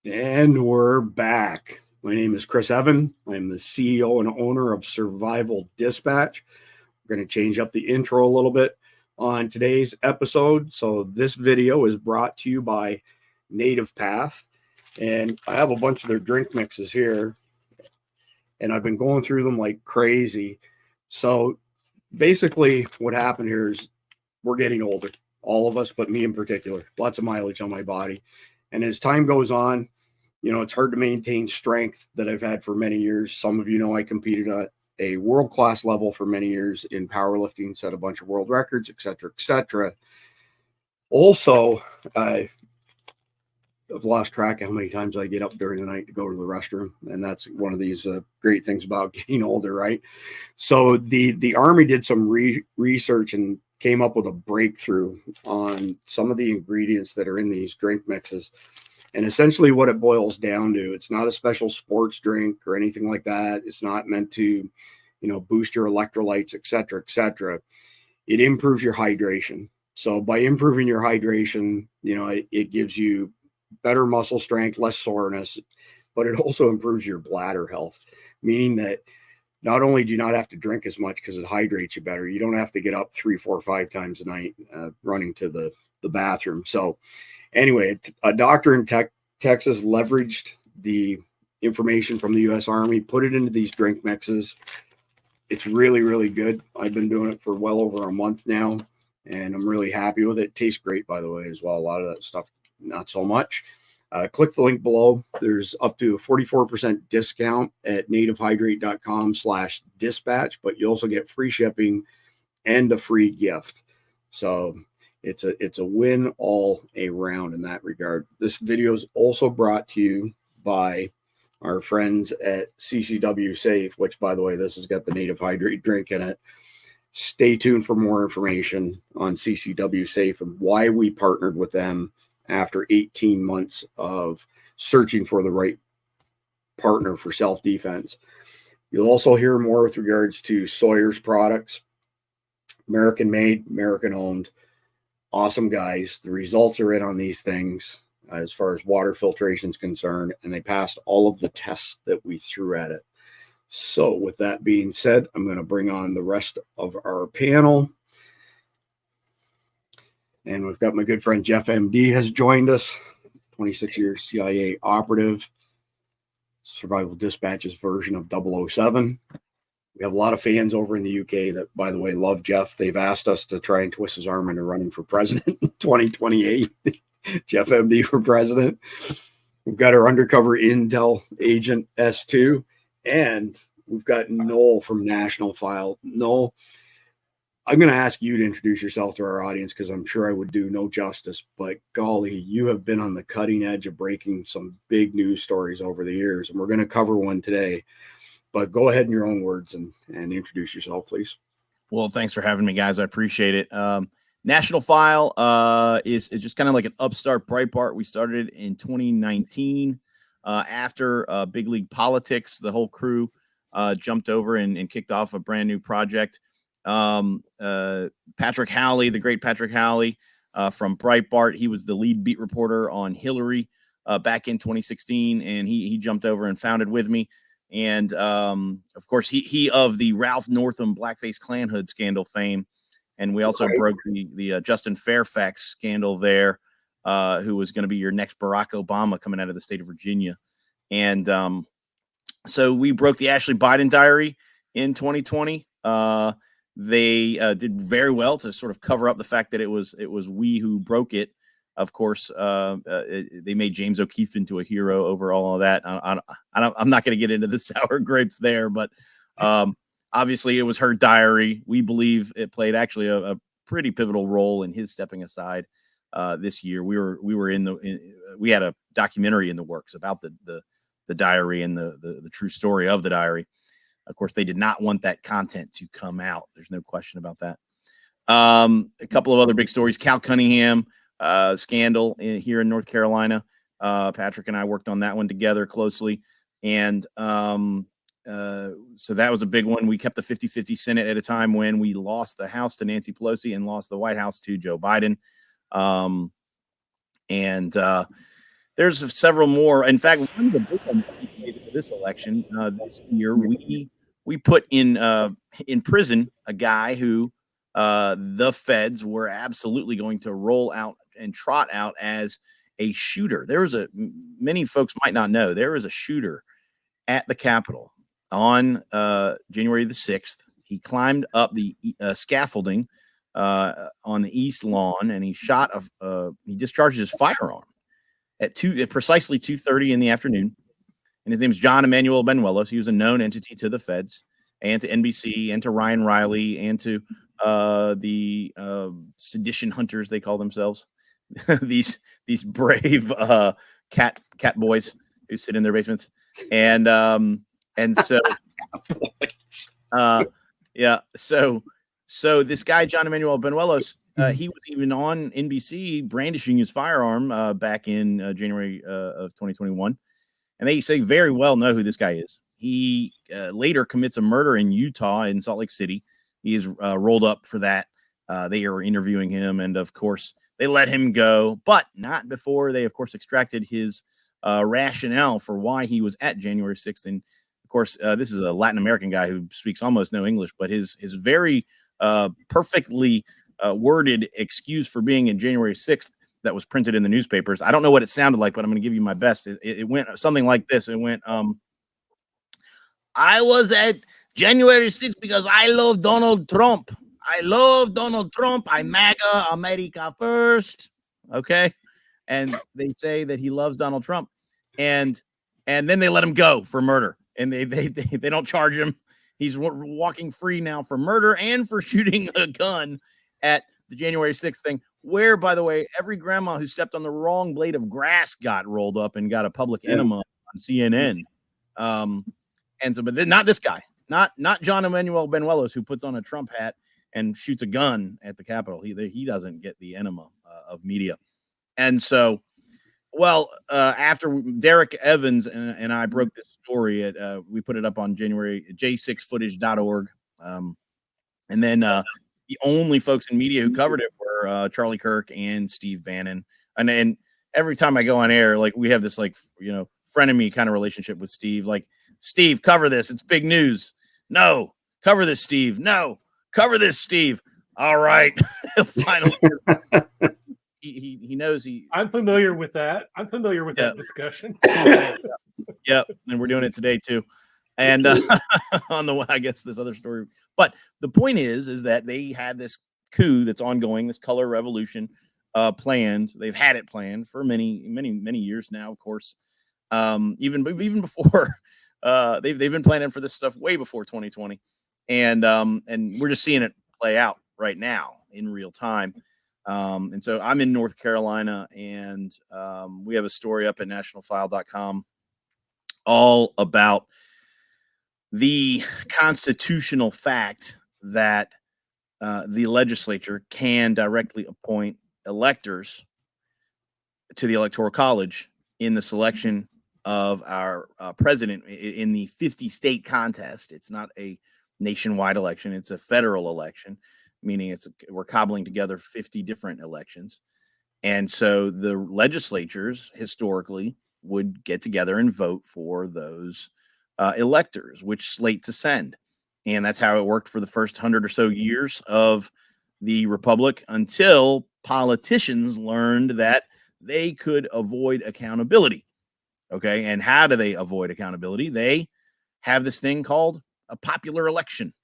And we're back. My name is Chris Evan. I'm the CEO and owner of Survival Dispatch. We're going to change up the intro a little bit on today's episode. So this video is brought to you by Native Path. And I have a bunch of their drink mixes here. And I've been going through them like crazy. So basically what happened here is we're getting older. All of us, but me in particular. Lots of mileage on my body. And as time goes on, it's hard to maintain strength that I've had for many years. Some of you know I competed at a world-class level for many years in powerlifting, set a bunch of world records, et cetera, et cetera. Also, I've lost track of how many times I get up during the night to go to the restroom. And that's one of these great things about getting older, right? So the Army did some research and came up with a breakthrough on some of the ingredients that are in these drink mixes. And essentially what it boils down to, it's not a special sports drink or anything like that. It's not meant to, boost your electrolytes, et cetera, et cetera. It improves your hydration. So by improving your hydration, it gives you better muscle strength, less soreness, but it also improves your bladder health, meaning that not only do you not have to drink as much because it hydrates you better, you don't have to get up 3, 4, 5 times a night running to the bathroom. So anyway, a doctor in Texas leveraged the information from the U.S. Army, put it into these drink mixes. It's really, really good. I've been doing it for well over a month now, and I'm really happy with it. It tastes great, by the way, as well. A lot of that stuff, not so much. Click the link below. There's up to a 44% discount at nativehydrate.com/dispatch, but you also get free shipping and a free gift. So it's a win all around in that regard. This video is also brought to you by our friends at CCW Safe, which, by the way, this has got the Native Hydrate drink in it. Stay tuned for more information on CCW Safe and why we partnered with them after 18 months of searching for the right partner for self-defense. You'll also hear more with regards to Sawyer's Products. American made, American owned. Awesome guys. The results are in on these things as far as water filtration is concerned, and they passed all of the tests that we threw at it. So with that being said, I'm going to bring on the rest of our panel. And we've got my good friend Jeff MD has joined us, 26-year CIA operative, Survival Dispatch's version of 007. We have a lot of fans over in the UK that, by the way, love Jeff. They've asked us to try and twist his arm into running for president in 2028. Jeff MD for president. We've got our undercover intel agent S2, and we've got Noel from National File. Noel, I'm going to ask you to introduce yourself to our audience because I'm sure I would do no justice, but golly, you have been on the cutting edge of breaking some big news stories over the years, and we're going to cover one today. But go ahead in your own words and introduce yourself, please. Well, thanks for having me, guys. I appreciate it. National File is just kind of like an upstart Breitbart. We started in 2019 after Big League Politics. The whole crew jumped over and kicked off a brand new project. Patrick Howley, the great Patrick Howley from Breitbart, he was the lead beat reporter on Hillary back in 2016, and he jumped over and founded with me. And of course, he of the Ralph Northam blackface Klan hood scandal fame. And we also broke the Justin Fairfax scandal there, who was going to be your next Barack Obama coming out of the state of Virginia. And so we broke the Ashley Biden diary in 2020. They did very well to sort of cover up the fact that it was we who broke it. Of course, they made James O'Keefe into a hero over all of that. I'm not going to get into the sour grapes there, but obviously it was her diary. We believe it played actually a pretty pivotal role in his stepping aside this year. We had a documentary in the works about the diary and the true story of the diary. Of course, they did not want that content to come out. There's no question about that. A couple of other big stories: Cal Cunningham scandal here in North Carolina. Patrick and I worked on that one together closely. And so that was a big one. We kept the 50-50 Senate at a time when we lost the House to Nancy Pelosi and lost the White House to Joe Biden. There there's several more. In fact, one of the big ones for this election this year, we put in prison a guy who the feds were absolutely going to roll out and trot out as a shooter. Many folks might not know, there was a shooter at the Capitol on January the 6th. He climbed up the scaffolding on the east lawn, and he discharged his firearm at precisely 2:30 in the afternoon. And his name is John Emanuel Benuelos. He was a known entity to the feds and to NBC and to Ryan Riley and to the sedition hunters, they call themselves. these brave cat boys who sit in their basements. And so so this guy, John Emanuel Benuelos, he was even on NBC brandishing his firearm back in January of 2021. And they say very well know who this guy is. He later commits a murder in Utah, in Salt Lake City. He is rolled up for that. They are interviewing him, and of course, they let him go, but not before they, of course, extracted his rationale for why he was at January 6th. And of course, this is a Latin American guy who speaks almost no English, but his very perfectly worded excuse for being in January 6th that was printed in the newspapers. I don't know what it sounded like, but I'm going to give you my best. It went something like this. It went, I was at January 6th because I love Donald Trump. I love Donald Trump. I'm MAGA, America first. Okay. And they say that he loves Donald Trump. And then they let him go for murder. And they don't charge him. He's walking free now for murder and for shooting a gun at the January 6th thing, where, by the way, every grandma who stepped on the wrong blade of grass got rolled up and got a public enema on CNN. And so, but then not this guy, not John Emanuel Benuelos, who puts on a Trump hat and shoots a gun at the Capitol. He doesn't get the enema of media. And so, after Derek Evans and I broke this story, we put it up on j6footage.org. And then the only folks in media who covered it were Charlie Kirk and Steve Bannon. And every time I go on air, like, we have this, like, frenemy kind of relationship with Steve. Like, Steve, cover this. It's big news. No, cover this, Steve. No, cover this, Steve. All right. Finally. He knows I'm familiar with that. I'm familiar with that discussion. Yep. And we're doing it today too. And I guess this other story. But the point is that they had this coup that's ongoing, this color revolution planned. They've had it planned for many, many, many years now, of course. Even before they've been planning for this stuff way before 2020. And we're just seeing it play out right now in real time. And so I'm in North Carolina, and we have a story up at nationalfile.com all about the constitutional fact that the legislature can directly appoint electors to the Electoral College in the selection of our president in the 50-state contest. It's not a nationwide election. It's a federal election, meaning we're cobbling together 50 different elections. And so the legislatures historically would get together and vote for those electors, which slate to send. And that's how it worked for the first 100 or so years of the Republic, until politicians learned that they could avoid accountability. Okay. And how do they avoid accountability? They have this thing called a popular election.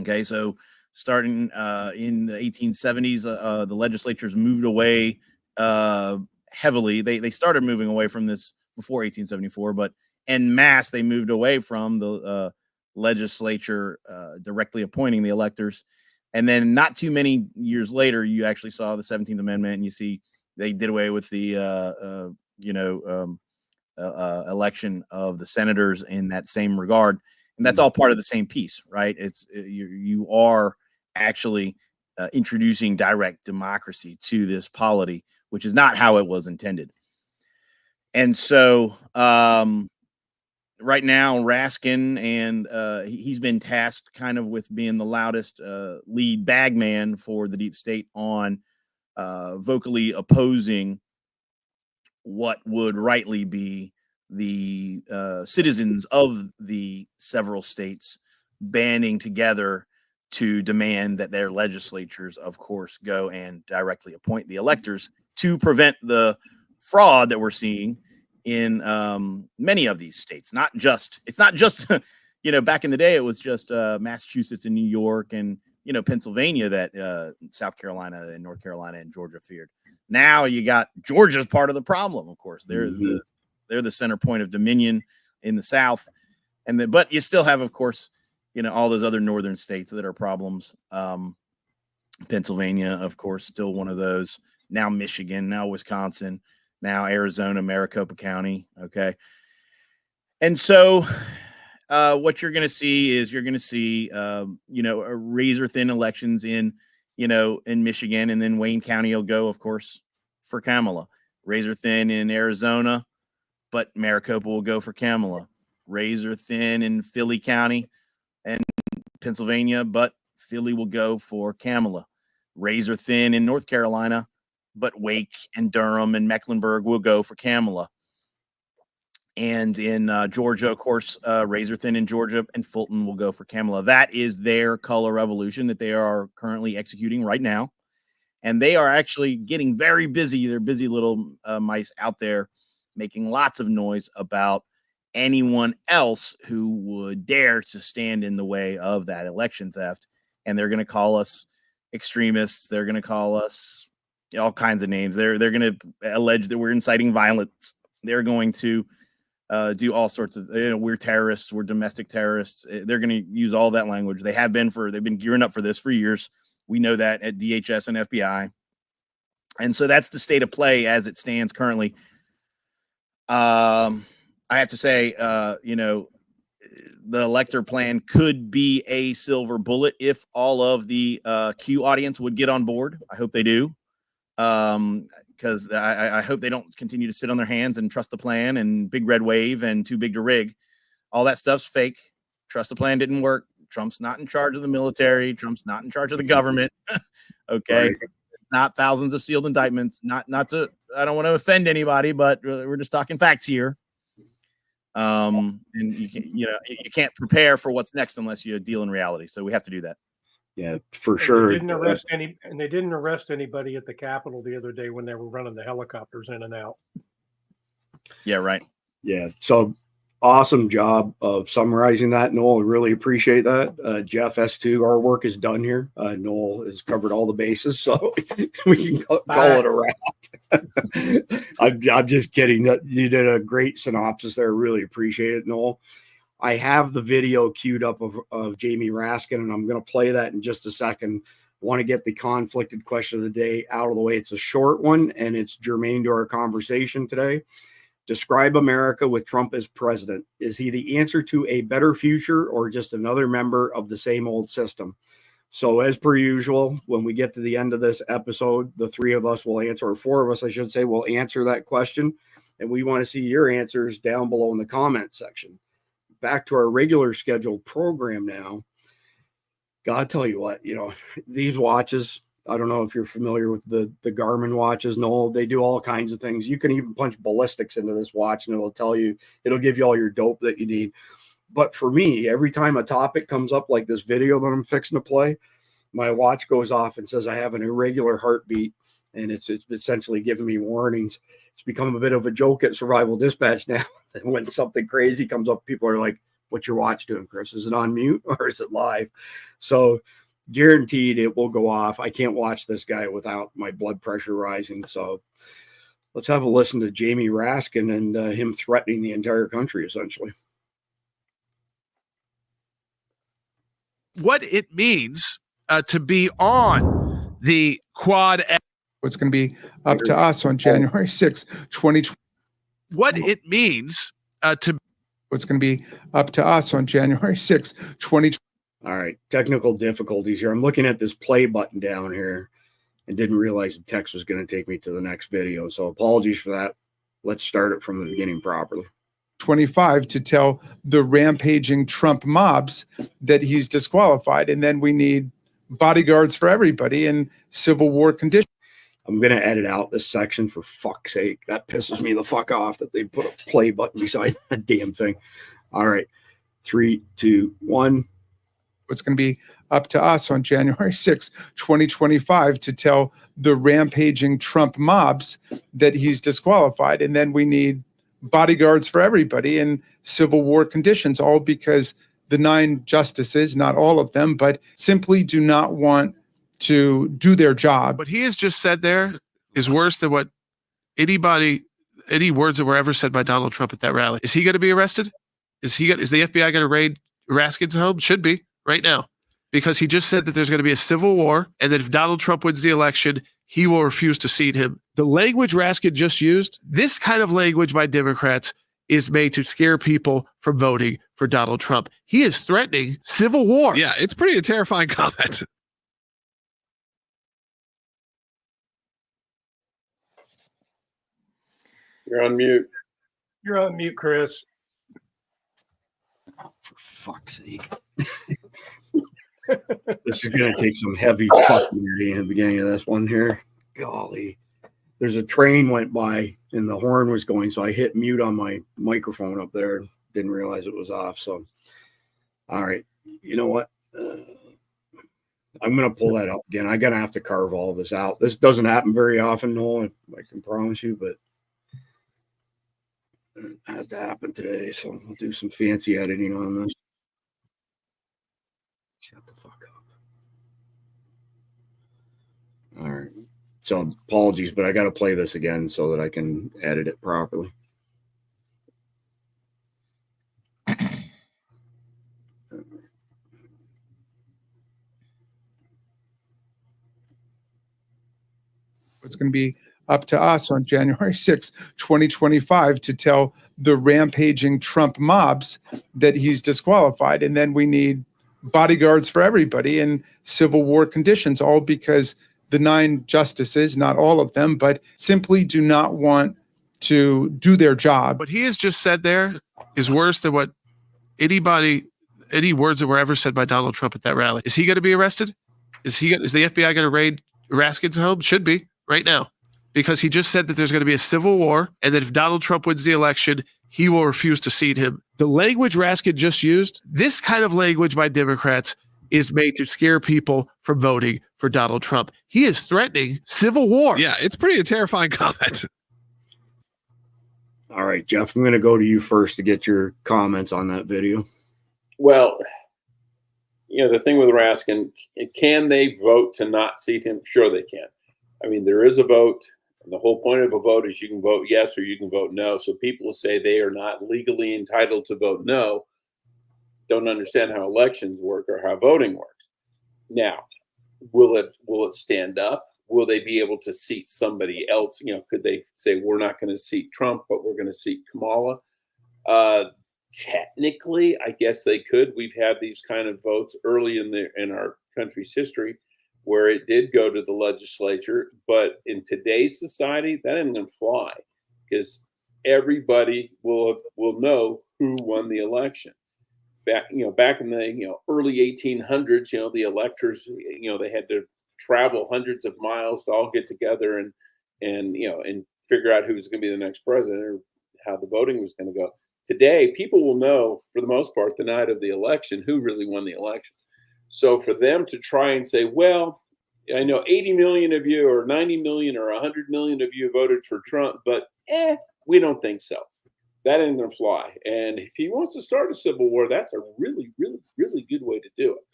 Okay. So starting in the 1870s, the legislatures moved away heavily. They started moving away from this before 1874, but en masse, they moved away from the legislature directly appointing the electors. And then not too many years later, you actually saw the 17th Amendment, and you see they did away with the election of the senators in that same regard. And that's all part of the same piece, right? It's you are actually introducing direct democracy to this polity, which is not how it was intended. And so right now, Raskin, and he's been tasked kind of with being the loudest lead bagman for the deep state on vocally opposing what would rightly be the citizens of the several states banding together to demand that their legislatures, of course, go and directly appoint the electors to prevent the fraud that we're seeing in many of these states. It's not just, back in the day, it was just Massachusetts and New York and, Pennsylvania that South Carolina and North Carolina and Georgia feared. Now you got Georgia's part of the problem, of course. They're the center point of dominion in the South. But you still have, of course, all those other northern states that are problems. Pennsylvania, of course, still one of those. Now Michigan, now Wisconsin, now Arizona, Maricopa County. Okay. And so what you're going to see is razor thin elections in Michigan, and then Wayne County will go, of course, for Kamala. Razor thin in Arizona, but Maricopa will go for Kamala. Razor thin in Philly County and Pennsylvania, but Philly will go for Kamala. Razor thin in North Carolina, but Wake and Durham and Mecklenburg will go for Kamala. And in Georgia, of course, razor thin in Georgia and Fulton will go for Kamala. That is their color revolution that they are currently executing right now. And they are actually getting very busy. They're busy little mice out there making lots of noise about anyone else who would dare to stand in the way of that election theft. And they're going to call us extremists. They're going to call us all kinds of names. They're going to allege that we're inciting violence. They're going to do all sorts of, we're terrorists, we're domestic terrorists. They're going to use all that language. They've been gearing up for this for years. We know that at DHS and FBI. And so that's the state of play as it stands currently. I have to say, the elector plan could be a silver bullet if all of the Q audience would get on board. I hope they do. Because I hope they don't continue to sit on their hands and trust the plan and big red wave and too big to rig. All that stuff's fake. Trust the plan didn't work. Trump's not in charge of the military. Trump's not in charge of the government. Okay. Right. Not thousands of sealed indictments. I don't want to offend anybody, but we're just talking facts here. And you can't prepare for what's next unless you deal in reality. So we have to do that. Yeah, for sure. They didn't arrest anybody at the Capitol the other day when they were running the helicopters in and out. Yeah, right. Yeah. So awesome job of summarizing that, Noel. I really appreciate that. Jeff S2, our work is done here. Noel has covered all the bases, so we can call it a wrap. I'm just kidding. You did a great synopsis there. Really appreciate it, Noel. I have the video queued up of Jamie Raskin, and I'm going to play that in just a second. I want to get the conflicted question of the day out of the way. It's a short one, and it's germane to our conversation today. Describe America with Trump as president. Is he the answer to a better future or just another member of the same old system? So as per usual, when we get to the end of this episode, the three of us will answer, or four of us, I should say, will answer that question. And we want to see your answers down below in the comment section. Back to our regular scheduled program now. Gotta tell you what, these watches, I don't know if you're familiar with the Garmin watches. No, they do all kinds of things. You can even punch ballistics into this watch and it'll give you all your dope that you need. But for me, every time a topic comes up like this video that I'm fixing to play, my watch goes off and says I have an irregular heartbeat, and it's essentially giving me warnings. It's become a bit of a joke at Survival Dispatch now. When something crazy comes up, people are like, what's your watch doing, Chris? Is it on mute or is it live? So guaranteed it will go off. I can't watch this guy without my blood pressure rising. So let's have a listen to Jamie Raskin and him threatening the entire country, essentially. What it means to be on the Quad. What's going to be up to us on January 6, 2020. What it means to. What's going to be up to us on January 6, 2020. All right. Technical difficulties here. I'm looking at this play button down here and didn't realize the text was going to take me to the next video. So apologies for that. Let's start it from the beginning properly. 25 to tell the rampaging Trump mobs that he's disqualified. And then we need bodyguards for everybody in civil war conditions. I'm going to edit out this section for fuck's sake. That pisses me the fuck off that they put a play button beside that damn thing. All right. 3, 2, 1. It's going to be up to us on January 6, 2025 to tell the rampaging Trump mobs that he's disqualified. And then we need bodyguards for everybody in civil war conditions, all because the 9 justices, not all of them, but simply do not want to do their job. What he has just said there is worse than what any words that were ever said by Donald Trump at that rally. Is he going to be arrested? Is the FBI going to raid Raskin's home? Should be right now, because he just said that there's going to be a civil war and that if Donald Trump wins the election, he will refuse to seat him. The language Raskin just used, this kind of language by Democrats is made to scare people from voting for Donald Trump. He is threatening civil war. Yeah, it's pretty a terrifying comment. You're on mute. You're on mute, Chris. For fuck's sake. This is going to take some heavy fucking in the beginning of this one here. Golly. There's a train went by and the horn was going, so I hit mute on my microphone up there. Didn't realize it was off. So, all right. You know what? I'm going to pull that up again. I'm going to have to carve all this out. This doesn't happen very often, Noel, I can promise you, but it has to happen today. So I'll do some fancy editing on this. Shut the fuck up. All right. So apologies, but I got to play this again so that I can edit it properly. It's going to be up to us on January 6, 2025 to tell the rampaging Trump mobs that he's disqualified. And then we need bodyguards for everybody in civil war conditions, all because the 9 justices, not all of them, but simply do not want to do their job. What he has just said there is worse than what any words that were ever said by Donald Trump at that rally. Is he going to be arrested? Is the FBI going to raid Raskin's home? Should be right now, because he just said that there's going to be a civil war and that if Donald Trump wins the election, he will refuse to seat him. The language Raskin just used, this kind of language by Democrats is made to scare people from voting for Donald Trump. He is threatening civil war. Yeah, it's pretty a terrifying comment. All right, Jeff, I'm going to go to you first to get your comments on that video. Well, the thing with Raskin, can they vote to not seat him? Sure they can. I mean, there is a vote. And the whole point of a vote is you can vote yes or you can vote no. So people who say they are not legally entitled to vote no don't understand how elections work or how voting works. Now, will it stand up? Will they be able to seat somebody else? Could they say we're not going to seat Trump, but we're going to seat Kamala? Technically, I guess they could. We've had these kind of votes early in our country's history where it did go to the legislature, but in today's society, that isn't going to fly because everybody will know who won the election. Back in the early 1800s, the electors, they had to travel hundreds of miles to all get together and figure out who was going to be the next president or how the voting was going to go. Today, people will know for the most part the night of the election who really won the election. So for them to try and say, well, I know 80 million of you or 90 million or 100 million of you voted for Trump, but we don't think so. That ain't going to fly. And if he wants to start a civil war, that's a really, really, really good way to do it.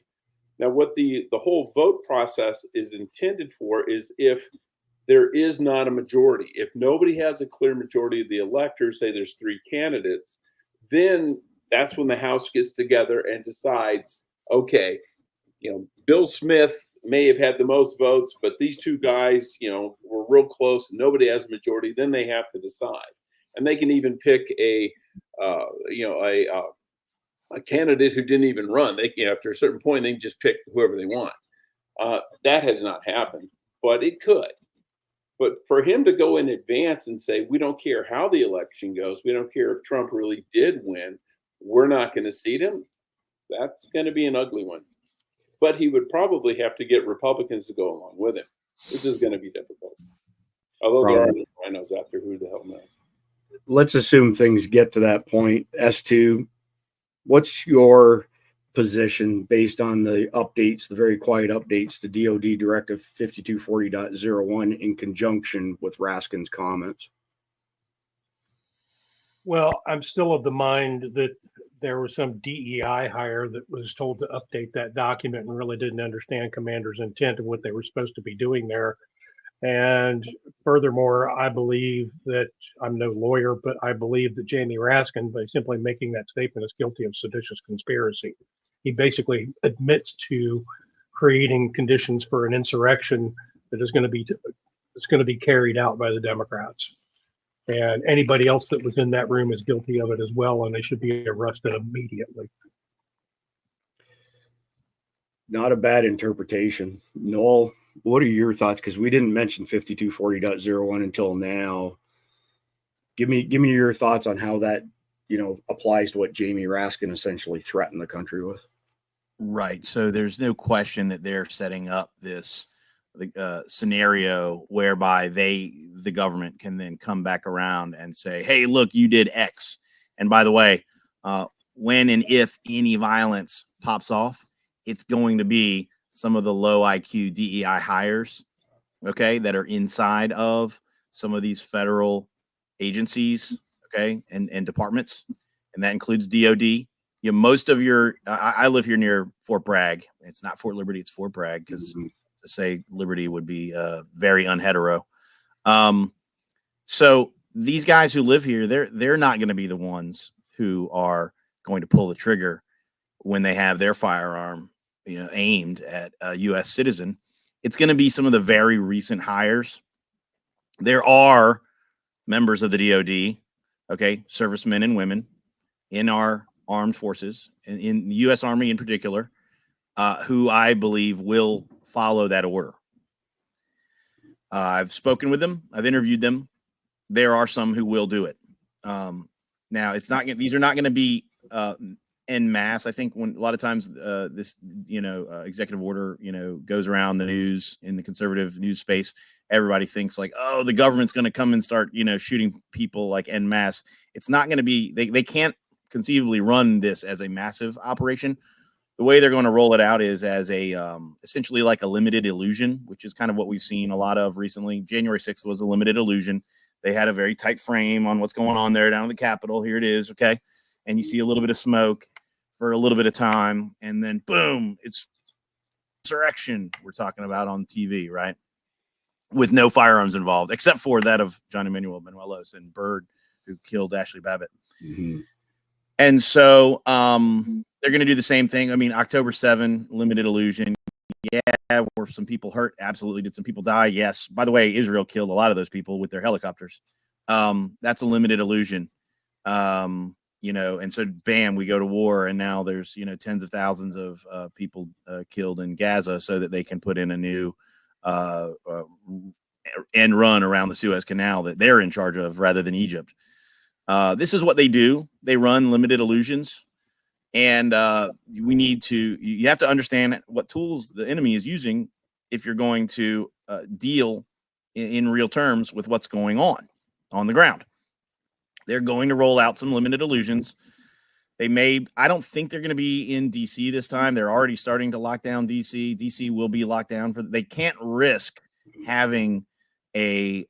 Now, what the whole vote process is intended for is if there is not a majority, if nobody has a clear majority of the electors, say there's 3 candidates, then that's when the House gets together and decides, okay, Bill Smith may have had the most votes, but these 2 guys, were real close and nobody has a majority. Then they have to decide. And they can even pick a candidate who didn't even run. They after a certain point, they can just pick whoever they want. That has not happened, but it could. But for him to go in advance and say, we don't care how the election goes, we don't care if Trump really did win, we're not going to seat him, that's going to be an ugly one. But he would probably have to get Republicans to go along with him. This is going to be difficult. Although there are rhinos out there, who the hell knows? Let's assume things get to that point. S2, what's your position based on the updates, the very quiet updates to DOD Directive 5240.01 in conjunction with Raskin's comments? Well, I'm still of the mind that there was some DEI hire that was told to update that document and really didn't understand commander's intent of what they were supposed to be doing there. And furthermore, I believe that, I'm no lawyer, but I believe that Jamie Raskin, by simply making that statement, is guilty of seditious conspiracy. He basically admits to creating conditions for an insurrection that is going to be carried out by the Democrats. And anybody else that was in that room is guilty of it as well, and they should be arrested immediately. Not a bad interpretation. Noel, what are your thoughts? Because we didn't mention 5240.01 until now. Give me your thoughts on how that, applies to what Jamie Raskin essentially threatened the country with. Right. So there's no question that they're setting up this scenario whereby the government can then come back around and say, hey, look, you did X. And by the way, when and if any violence pops off, it's going to be some of the low IQ DEI hires, okay, that are inside of some of these federal agencies, okay, and departments. And that includes DOD. Most of I live here near Fort Bragg. It's not Fort Liberty, it's Fort Bragg, because to say Liberty would be very unhetero. So these guys who live here, they're not going to be the ones who are going to pull the trigger when they have their firearm aimed at a U.S. citizen. It's going to be some of the very recent hires. There are members of the DOD, okay, servicemen and women in our armed forces, in the U.S. Army in particular, who I believe will follow that order. I've spoken with them. I've interviewed them. There are some who will do it. Now, these are not going to be en masse. I think when a lot of times this, executive order, goes around the news in the conservative news space, everybody thinks like, oh, the government's going to come and start, shooting people like en masse. It's not going to be, they can't conceivably run this as a massive operation. The way they're going to roll it out is as a essentially like a limited illusion, which is kind of what we've seen a lot of recently. January 6th was a limited illusion. They had a very tight frame on what's going on there down at the Capitol. Here it is, okay? And you see a little bit of smoke for a little bit of time, and then boom, it's insurrection we're talking about on TV, right? With no firearms involved, except for that of John Emanuel Benuelos and Byrd, who killed Ashley Babbitt. Mm-hmm. And so they're going to do the same thing. I mean, October 7, limited illusion. Yeah, were some people hurt? Absolutely. Did some people die? Yes. By the way, Israel killed a lot of those people with their helicopters. That's a limited illusion. And so bam, we go to war, and now there's, tens of thousands of people killed in Gaza so that they can put in a new end run around the Suez Canal that they're in charge of rather than Egypt. This is what they do. They run limited illusions. And you have to understand what tools the enemy is using if you're going to deal in real terms with what's going on the ground. They're going to roll out some limited illusions. I don't think they're going to be in DC this time. They're already starting to lock down DC. DC will be locked down they can't risk having a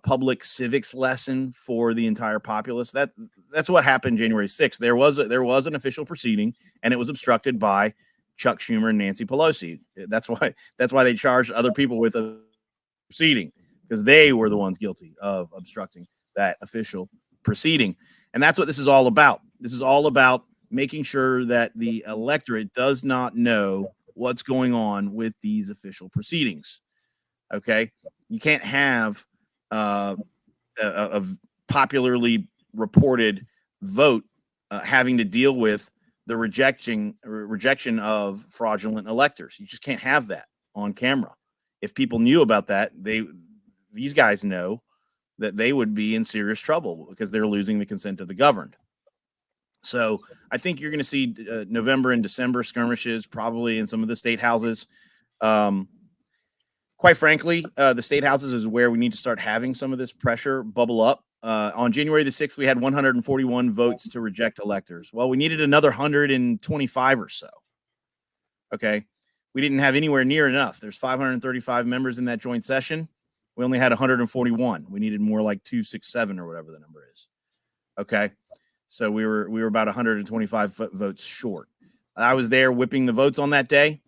public civics lesson for the entire populace. That's what happened January 6th. There was an official proceeding, and it was obstructed by Chuck Schumer and Nancy Pelosi. That's why they charged other people with a proceeding, because they were the ones guilty of obstructing that official proceeding. And that's what this is all about. This is all about making sure that the electorate does not know what's going on with these official proceedings. Okay. You can't have a popularly reported vote having to deal with the rejection of fraudulent electors. You just can't have that on camera. If people knew about that, these guys know that they would be in serious trouble because they're losing the consent of the governed. So I think you're going to see November and December skirmishes probably in some of the state houses. quite frankly, the state houses is where we need to start having some of this pressure bubble up. On January the 6th, we had 141 votes to reject electors. Well, we needed another 125 or so. Okay. We didn't have anywhere near enough. There's 535 members in that joint session. We only had 141. We needed more like 267 or whatever the number is. Okay. So we were about 125 votes short. I was there whipping the votes on that day.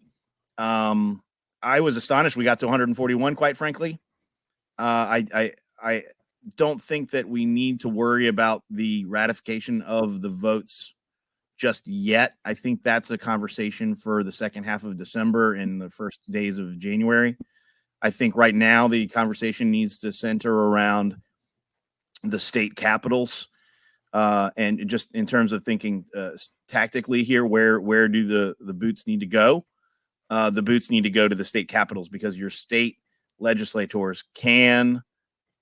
I was astonished we got to 141, quite frankly. I don't think that we need to worry about the ratification of the votes just yet. I think that's a conversation for the second half of December and the first days of January. I think right now the conversation needs to center around the state capitals, and just in terms of thinking tactically here, where do the boots need to go? The boots need to go to the state capitals, because your state legislators can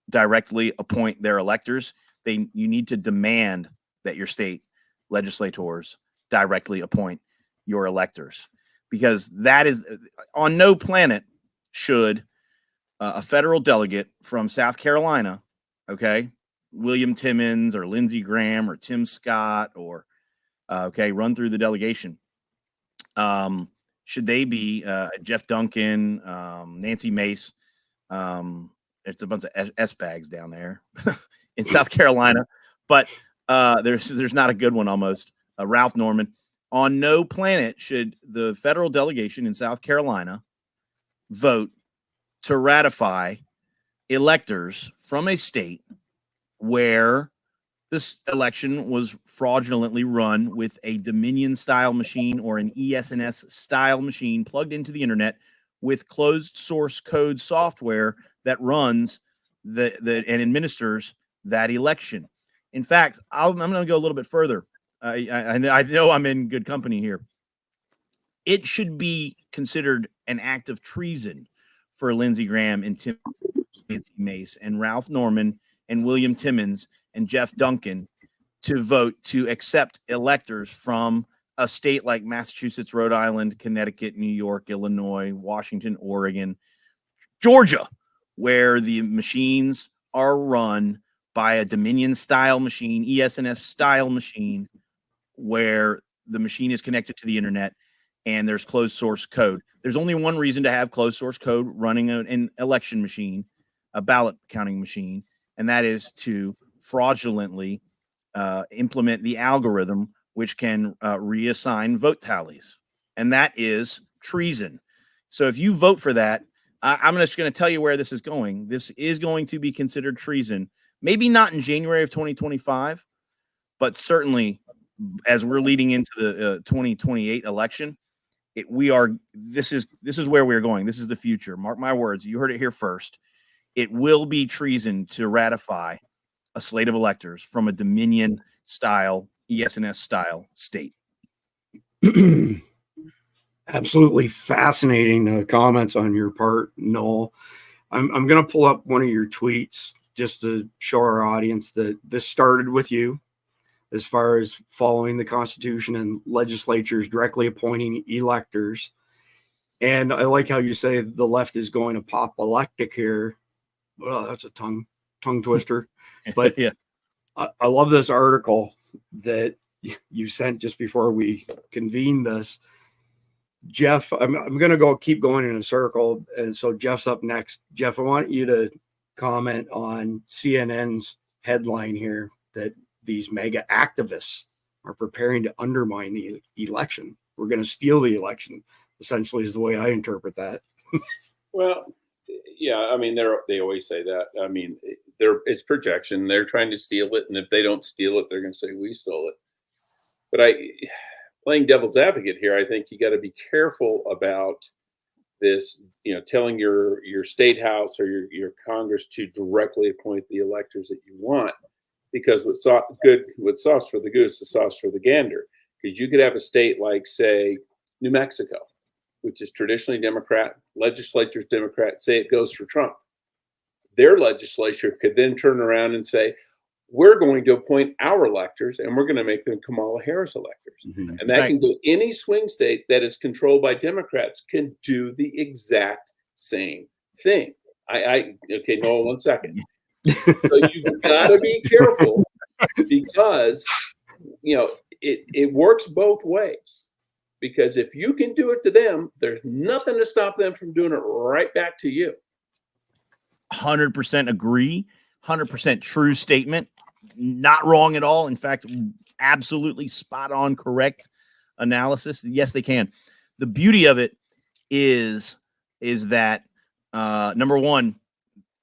directly appoint their electors. You need to demand that your state legislators directly appoint your electors, because that is on no planet should a federal delegate from South Carolina, okay, William Timmons or Lindsey Graham or Tim Scott or run through the delegation. Should they be Jeff Duncan, Nancy Mace? It's a bunch of S bags down there in South Carolina, but there's not a good one almost. Ralph Norman. On no planet should the federal delegation in South Carolina vote to ratify electors from a state where this election was fraudulently run with a Dominion-style machine or an ES&S-style machine plugged into the internet with closed source code software that runs and administers that election. In fact, I'm going to go a little bit further. I know I'm in good company here. It should be considered an act of treason for Lindsey Graham and Nancy Mace and Ralph Norman and William Timmons and Jeff Duncan to vote to accept electors from a state like Massachusetts, Rhode Island, Connecticut, New York, Illinois, Washington, Oregon, Georgia, where the machines are run by a Dominion-style machine, ES&S-style machine, where the machine is connected to the internet and there's closed source code. There's only one reason to have closed source code running an election machine, a ballot counting machine, and that is to fraudulently implement the algorithm which can reassign vote tallies. And that is treason. So if you vote for that, I'm just going to tell you where this is going. This is going to be considered treason. Maybe not in January of 2025, but certainly as we're leading into the 2028 election, this is where we're going. This is the future. Mark my words. You heard it here first. It will be treason to ratify a slate of electors from a Dominion-style, ES&S-style state. Absolutely fascinating comments on your part, Noel. I'm going to pull up one of your tweets just to show our audience that this started with you as far as following the Constitution and legislatures directly appointing electors. And I like how you say the left is going apoplectic here. Well, that's a tongue twister. But yeah, I love this article that you sent just before we convened this. Jeff, I'm going to keep going in a circle. And so Jeff's up next. Jeff, I want you to comment on CNN's headline here that these mega activists are preparing to undermine the election. We're going to steal the election, essentially, is the way I interpret that. Well, yeah, I mean, they always say that. I mean, it's projection. They're trying to steal it, and if they don't steal it, they're going to say we stole it. But playing devil's advocate here, I think you got to be careful about this. Telling your state house or your Congress to directly appoint the electors that you want, because what's sauce for the goose is sauce for the gander. Because you could have a state like, say, New Mexico, which is traditionally Democrat, legislature's Democrat, say it goes for Trump. Their legislature could then turn around and say, we're going to appoint our electors and we're going to make them Kamala Harris electors. Mm-hmm. And that can go, any swing state that is controlled by Democrats can do the exact same thing. Okay, Noel, 1 second. So you've got to be careful because, it works both ways. Because if you can do it to them, there's nothing to stop them from doing it right back to you. 100% agree. 100% true statement. Not wrong at all. In fact, absolutely spot on, correct analysis. Yes, they can. The beauty of it is that number one,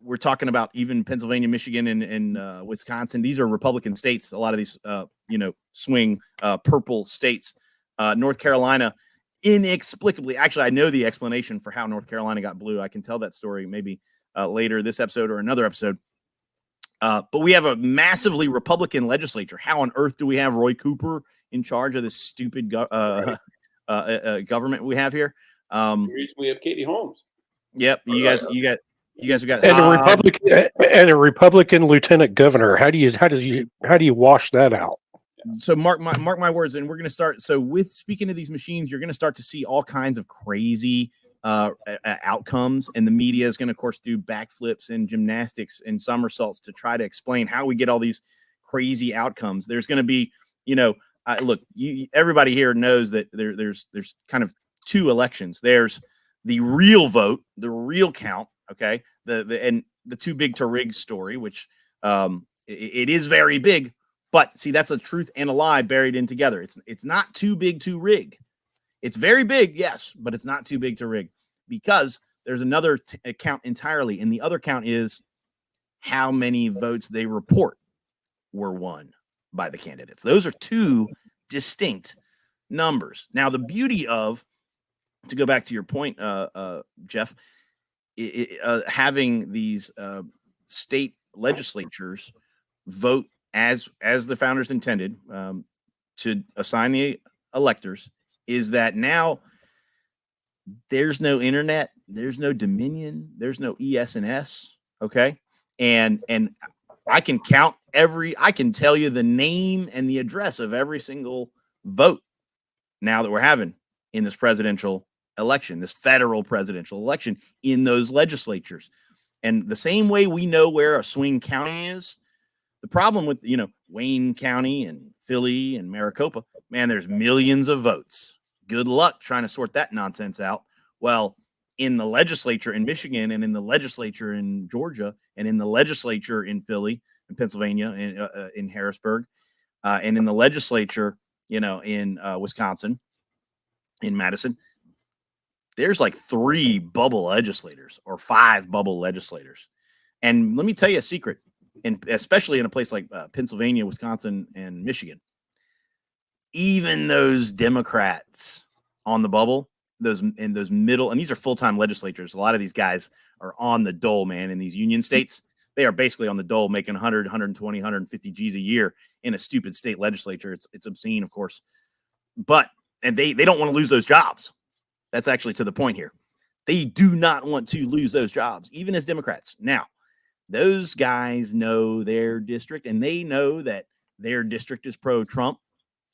we're talking about even Pennsylvania, Michigan, and Wisconsin. These are Republican states. A lot of these, swing purple states. North Carolina, inexplicably, actually, I know the explanation for how North Carolina got blue. I can tell that story maybe later this episode or another episode. But we have a massively Republican legislature. How on earth do we have Roy Cooper in charge of this stupid government we have here? The reason we have Katie Holmes. Yep, you guys have got and a Republican lieutenant governor. How do you wash that out? So mark my words, and we're going to start. So with speaking of these machines, you're going to start to see all kinds of crazy outcomes, and the media is going to, of course, do backflips and gymnastics and somersaults to try to explain how we get all these crazy outcomes. There's going to be, look, everybody here knows that there's kind of two elections. There's the real vote, the real count, okay, and the too big to rig story, which it is very big. But see, that's a truth and a lie buried in together. It's not too big to rig. It's very big, yes, but it's not too big to rig because there's another count entirely. And the other count is how many votes they report were won by the candidates. Those are two distinct numbers. Now, the beauty of, to go back to your point, Jeff, having these state legislatures vote as the founders intended to assign the electors, is that now there's no internet, there's no Dominion, there's no ES&S, okay? And I can I can tell you the name and the address of every single vote now that we're having in this presidential election, this federal presidential election in those legislatures. And the same way we know where a swing county is, the problem with, Wayne County and Philly and Maricopa, man, there's millions of votes. Good luck trying to sort that nonsense out. Well, in the legislature in Michigan and in the legislature in Georgia and in the legislature in Philly and Pennsylvania and in Harrisburg and in the legislature, in Wisconsin, in Madison, there's like 3 bubble legislators or 5 bubble legislators. And let me tell you a secret. And especially in a place like Pennsylvania, Wisconsin, and Michigan, even those Democrats on the bubble, those middle, and these are full-time legislatures. A lot of these guys are on the dole, man. In these union states, they are basically on the dole, making 100, 120, 150 G's a year in a stupid state legislature. It's obscene, of course, and they don't want to lose those jobs. That's actually to the point here. They do not want to lose those jobs, even as Democrats. Now, those guys know their district, and they know that their district is pro-Trump.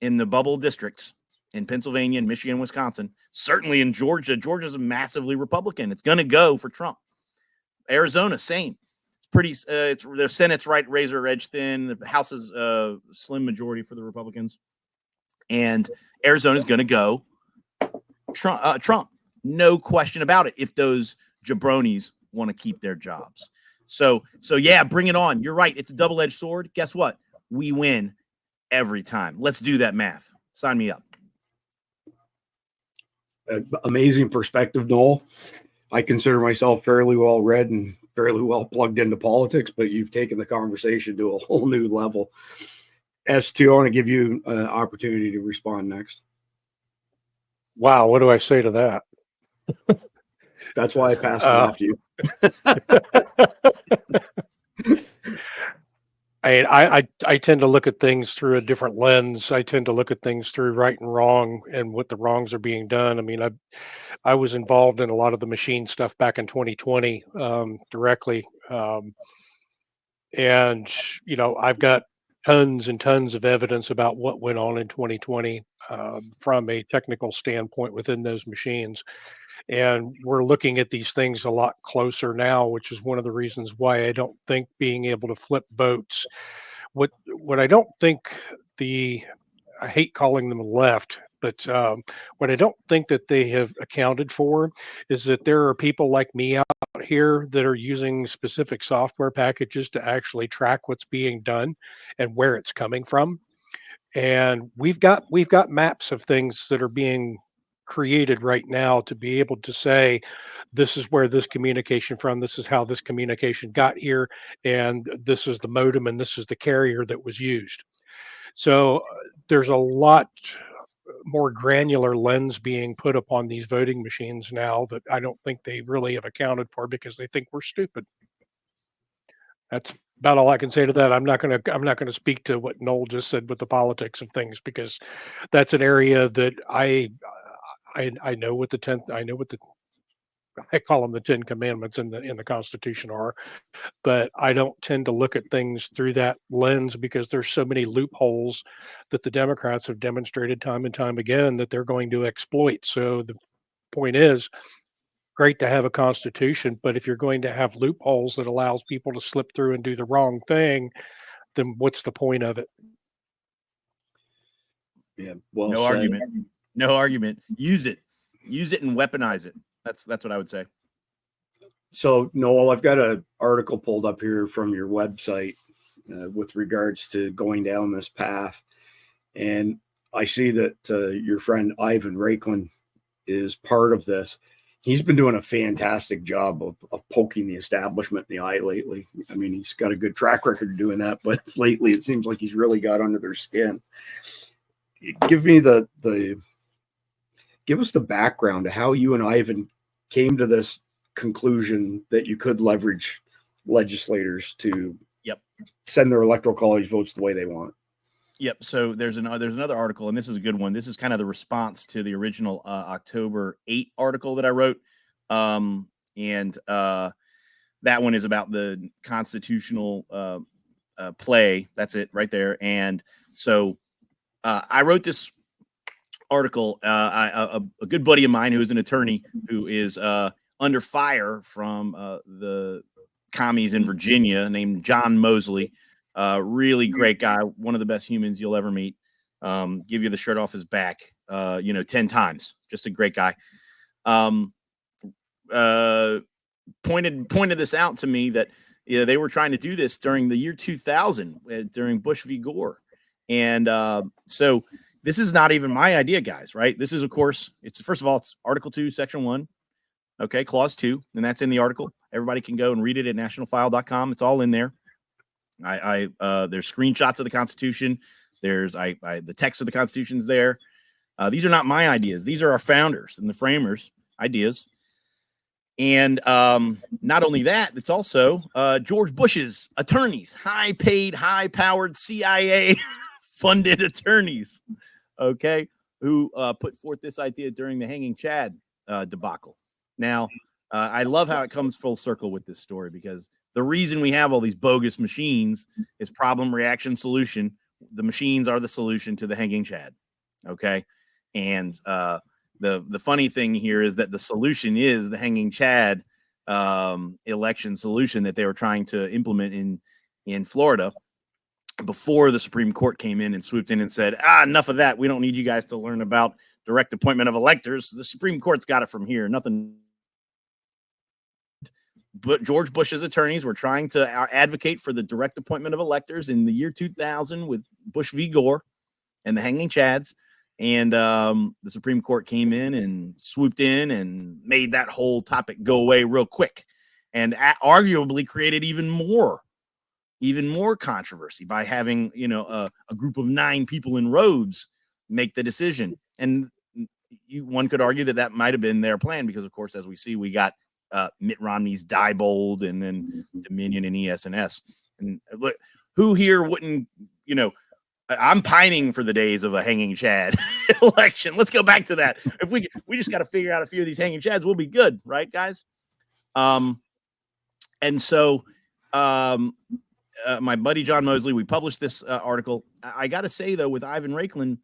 In the bubble districts in Pennsylvania and Michigan, Wisconsin, certainly in Georgia. Georgia's massively Republican. It's going to go for Trump. Arizona, same. It's pretty. Their Senate's right razor edge thin. The House is slim majority for the Republicans, and Arizona's going to go Trump. No question about it. If those jabronis want to keep their jobs. So yeah, bring it on. You're right. It's a double-edged sword. Guess what? We win every time. Let's do that math. Sign me up. Amazing perspective, Noel. I consider myself fairly well read and fairly well plugged into politics, but you've taken the conversation to a whole new level. S2, I want to give you an opportunity to respond next. Wow, what do I say to that? That's why I passed it off to you. I tend to look at things through a different lens. I tend to look at things through right and wrong and what the wrongs are being done. I mean, I was involved in a lot of the machine stuff back in 2020 directly. And, I've got tons and tons of evidence about what went on in 2020 from a technical standpoint within those machines. And we're looking at these things a lot closer now, which is one of the reasons why I don't think being able to flip votes, what I don't think I hate calling them left, but what I don't think that they have accounted for is that there are people like me out here that are using specific software packages to actually track what's being done and where it's coming from. And we've got maps of things that are being created right now to be able to say, this is where this communication from, this is how this communication got here, and this is the modem and this is the carrier that was used. So there's a lot more granular lens being put upon these voting machines now that I don't think they really have accounted for because they think we're stupid. That's about all I can say to that. I'm not gonna speak to what Noel just said with the politics of things, because that's an area that I know what I call them the 10 commandments in the Constitution are, but I don't tend to look at things through that lens because there's so many loopholes that the Democrats have demonstrated time and time again that they're going to exploit. So the point is, great to have a constitution, but if you're going to have loopholes that allows people to slip through and do the wrong thing, then what's the point of it? Yeah, well No said. argument. No argument. Use it and weaponize it. That's what I would say. So, Noel, I've got an article pulled up here from your website with regards to going down this path. And I see that your friend Ivan Raiklen is part of this. He's been doing a fantastic job of poking the establishment in the eye lately. I mean, he's got a good track record of doing that, but lately it seems like he's really got under their skin. Give us the background to how you and Ivan came to this conclusion that you could leverage legislators to send their electoral college votes the way they want. Yep. So there's another article, and this is a good one. This is kind of the response to the original October 8 article that I wrote. And that one is about the constitutional play. That's it right there. And so I wrote this article. A good buddy of mine who is an attorney who is under fire from the commies in Virginia named John Mosley. Really great guy, one of the best humans you'll ever meet. Give you the shirt off his back, 10 times. Just a great guy. Pointed this out to me that they were trying to do this during the year 2000 during Bush v. Gore. And so this is not even my idea, guys, right? This is, of course, first of all, it's Article 2, Section 1. Okay, Clause 2, and that's in the article. Everybody can go and read it at nationalfile.com. It's all in there. There's screenshots of the Constitution. There's the text of the Constitution's there. These are not my ideas. These are our founders and the framers' ideas. And not only that, it's also George Bush's attorneys, high-paid, high-powered CIA-funded attorneys, okay, who put forth this idea during the Hanging Chad debacle. Now, I love how it comes full circle with this story, because the reason we have all these bogus machines is problem, reaction, solution. The machines are the solution to the Hanging Chad, okay? And the funny thing here is that the solution is the Hanging Chad election solution that they were trying to implement in Florida before the Supreme Court came in and swooped in and said, enough of that. We don't need you guys to learn about direct appointment of electors. The Supreme Court's got it from here. Nothing. But George Bush's attorneys were trying to advocate for the direct appointment of electors in the year 2000 with Bush v. Gore and the Hanging Chads. And the Supreme Court came in and swooped in and made that whole topic go away real quick, and arguably created even more controversy by having, a group of 9 people in robes make the decision. And one could argue that might have been their plan, because, of course, as we see, we got Mitt Romney's Diebold and then Dominion and ES&S. And who here wouldn't, I'm pining for the days of a Hanging Chad election. Let's go back to that. If we just got to figure out a few of these Hanging Chads, we'll be good, right, guys? And so my buddy John Mosley, we published this article. I got to say though, with Ivan Raiklen,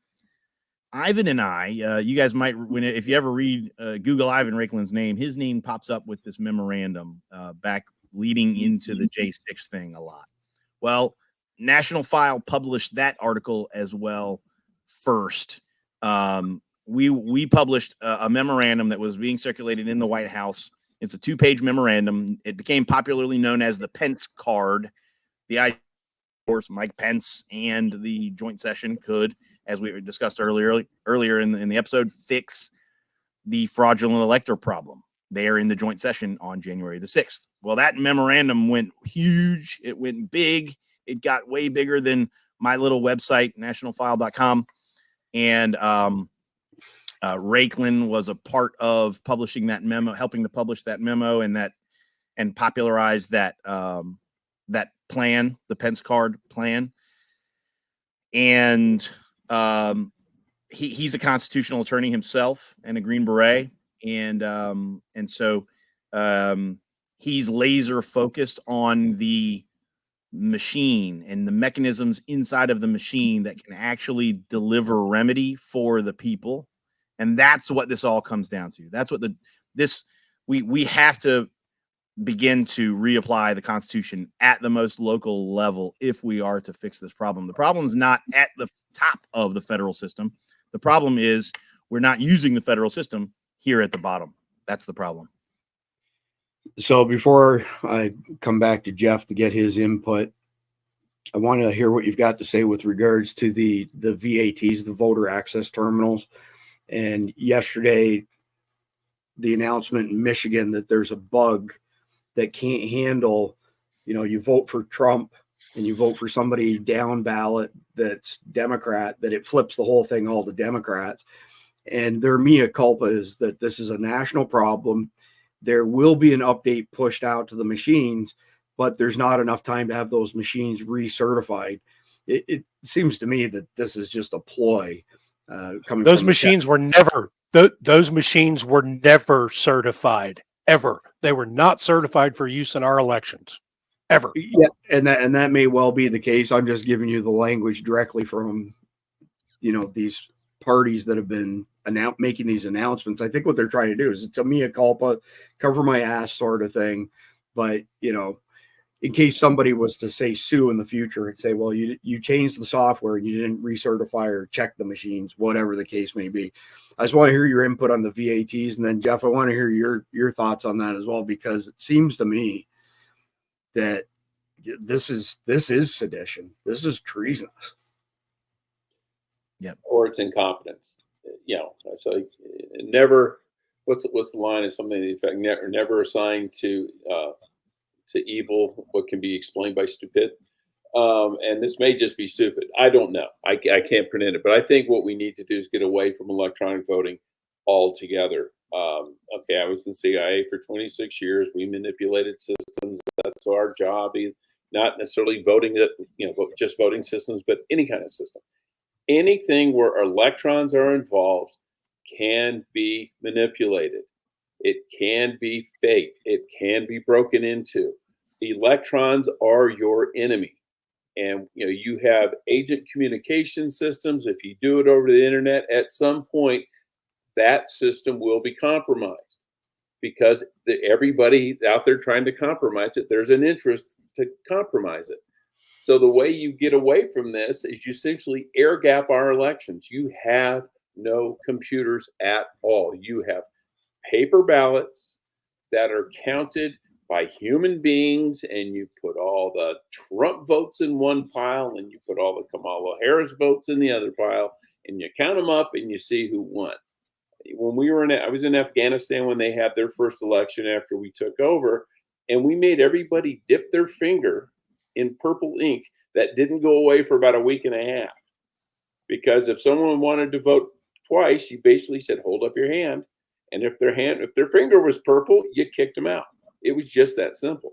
Ivan and I, you guys might, if you ever read Google Ivan Raiklen's name, his name pops up with this memorandum back leading into the J6 thing a lot. Well, National File published that article as well first. We published a memorandum that was being circulated in the White House. It's a 2-page memorandum. It became popularly known as the Pence card. The idea, of course, Mike Pence and the joint session could, as we discussed earlier in the episode, fix the fraudulent elector problem there in the joint session on January the 6th. Well, that memorandum went huge. It went big. It got way bigger than my little website, nationalfile.com. And Raiklen was a part of publishing that memo, helping to publish that memo and popularize that plan, the Pence card plan. And he's a constitutional attorney himself and a Green Beret. And so he's laser focused on the machine and the mechanisms inside of the machine that can actually deliver remedy for the people. And that's what this all comes down to. That's what we have to begin to reapply the Constitution at the most local level if we are to fix this problem. The problem is not at the top of the federal system. The problem is we're not using the federal system here at the bottom. That's the problem. So before I come back to Jeff to get his input, I want to hear what you've got to say with regards to the VATs, the voter access terminals. And yesterday, the announcement in Michigan that there's a bug that can't handle, you vote for Trump and you vote for somebody down ballot that's Democrat, that it flips the whole thing all to Democrats. And their mea culpa is that this is a national problem. There will be an update pushed out to the machines, but there's not enough time to have those machines recertified. It seems to me that this is just a ploy. Coming those from machines were never those machines were never certified, ever. They were not certified for use in our elections, ever. Yeah, and that may well be the case. I'm just giving you the language directly from these parties that have been making these announcements. I think what they're trying to do is it's a mea culpa, cover my ass sort of thing. But in case somebody was to say sue in the future and say, well, you changed the software and you didn't recertify or check the machines, whatever the case may be. I just want to hear your input on the VATs. And then Jeff, I want to hear your thoughts on that as well, because it seems to me that this is sedition. This is treasonous. Yep. Or it's incompetence. So never, what's the line of something to the effect, never assign to evil what can be explained by stupid. And this may just be stupid. I don't know. I can't predict it. But I think what we need to do is get away from electronic voting altogether. Okay, I was in CIA for 26 years. We manipulated systems. That's our job. Not necessarily voting, just voting systems, but any kind of system. Anything where electrons are involved can be manipulated. It can be faked. It can be broken into. Electrons are your enemy. And you have agent communication systems. If you do it over the internet, at some point, that system will be compromised because everybody out there trying to compromise it, there's an interest to compromise it. So the way you get away from this is you essentially air gap our elections. You have no computers at all. You have paper ballots that are counted by human beings, and you put all the Trump votes in one pile and you put all the Kamala Harris votes in the other pile, and you count them up and you see who won. When I was in Afghanistan when they had their first election after we took over, and we made everybody dip their finger in purple ink that didn't go away for about a week and a half. Because if someone wanted to vote twice, you basically said, hold up your hand. And if their finger was purple, you kicked them out. It was just that simple.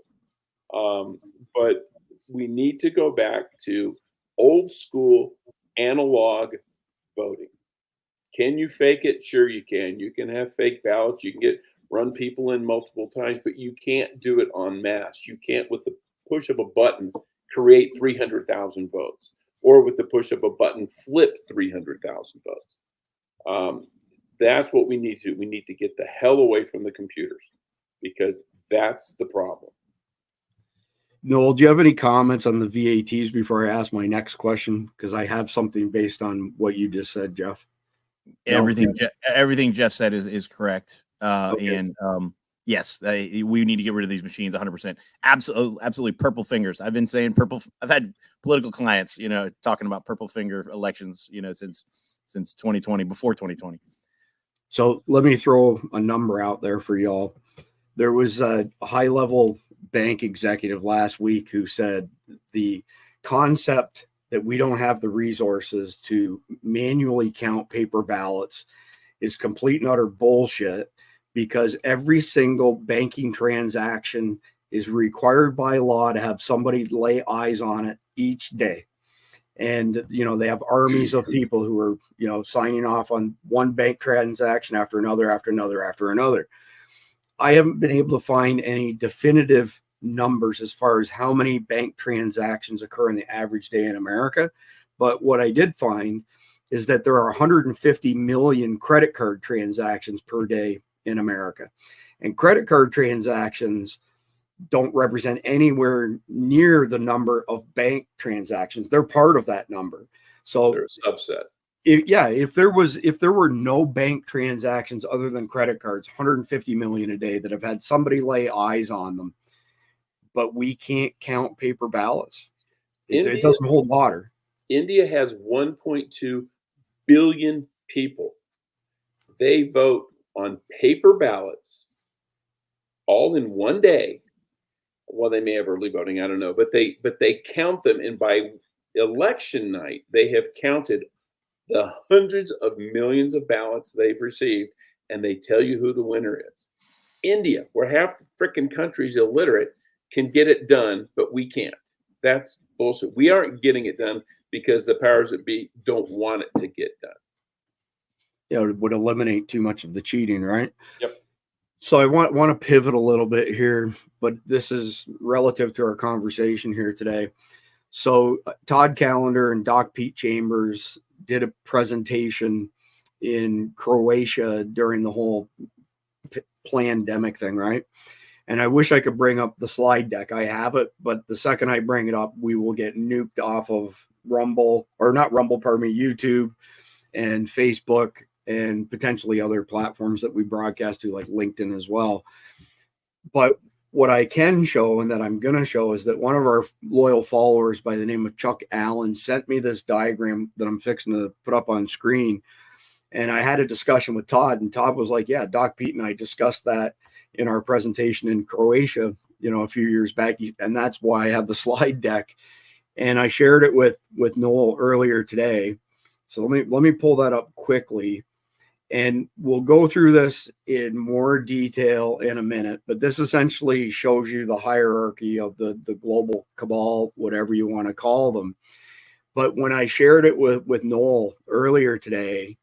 But we need to go back to old school analog voting. Can you fake it? Sure you can. You can have fake ballots. You can run people in multiple times, but you can't do it en masse. You can't, with the push of a button, create 300,000 votes, or with the push of a button, flip 300,000 votes. That's what we need to do. We need to get the hell away from the computers, because that's the problem. Noel, do you have any comments on the VATs before I ask my next question? Because I have something based on what you just said, Jeff. Everything Jeff said is correct. Okay. And yes, we need to get rid of these machines 100%. Absolutely purple fingers. I've been saying purple. I've had political clients, talking about purple finger elections, since 2020, before 2020. So let me throw a number out there for y'all. There was a high-level bank executive last week who said the concept that we don't have the resources to manually count paper ballots is complete and utter bullshit, because every single banking transaction is required by law to have somebody lay eyes on it each day. And, they have armies of people who are, signing off on one bank transaction after another, after another, after another. I haven't been able to find any definitive numbers as far as how many bank transactions occur in the average day in America. But what I did find is that there are 150 million credit card transactions per day in America. And credit card transactions don't represent anywhere near the number of bank transactions. They're part of that number. So they're a subset. If there were no bank transactions other than credit cards, 150 million a day that have had somebody lay eyes on them, but we can't count paper ballots. It doesn't hold water. India has 1.2 billion people. They vote on paper ballots all in one day. Well, they may have early voting, I don't know, but they count them, and by election night, they have counted the hundreds of millions of ballots they've received, and they tell you who the winner is. India, where half the freaking country's illiterate, can get it done, but we can't. That's bullshit. We aren't getting it done because the powers that be don't want it to get done. Yeah, it would eliminate too much of the cheating, right? Yep. So I want to pivot a little bit here, but this is relative to our conversation here today. So Todd Callender and Doc Pete Chambers did a presentation in Croatia during the whole pandemic thing, right? And I wish I could bring up the slide deck. I have it, but the second I bring it up, we will get nuked off of YouTube and Facebook and potentially other platforms that we broadcast to, like LinkedIn as well. But what I can show, and that I'm going to show, is that one of our loyal followers by the name of Chuck Allen sent me this diagram that I'm fixing to put up on screen. And I had a discussion with Todd, and Todd was like, yeah, Doc Pete and I discussed that in our presentation in Croatia, a few years back. And that's why I have the slide deck. And I shared it with Noel earlier today. So let me pull that up quickly. And we'll go through this in more detail in a minute, but this essentially shows you the hierarchy of the global cabal, whatever you want to call them. But when I shared it with Noel earlier today,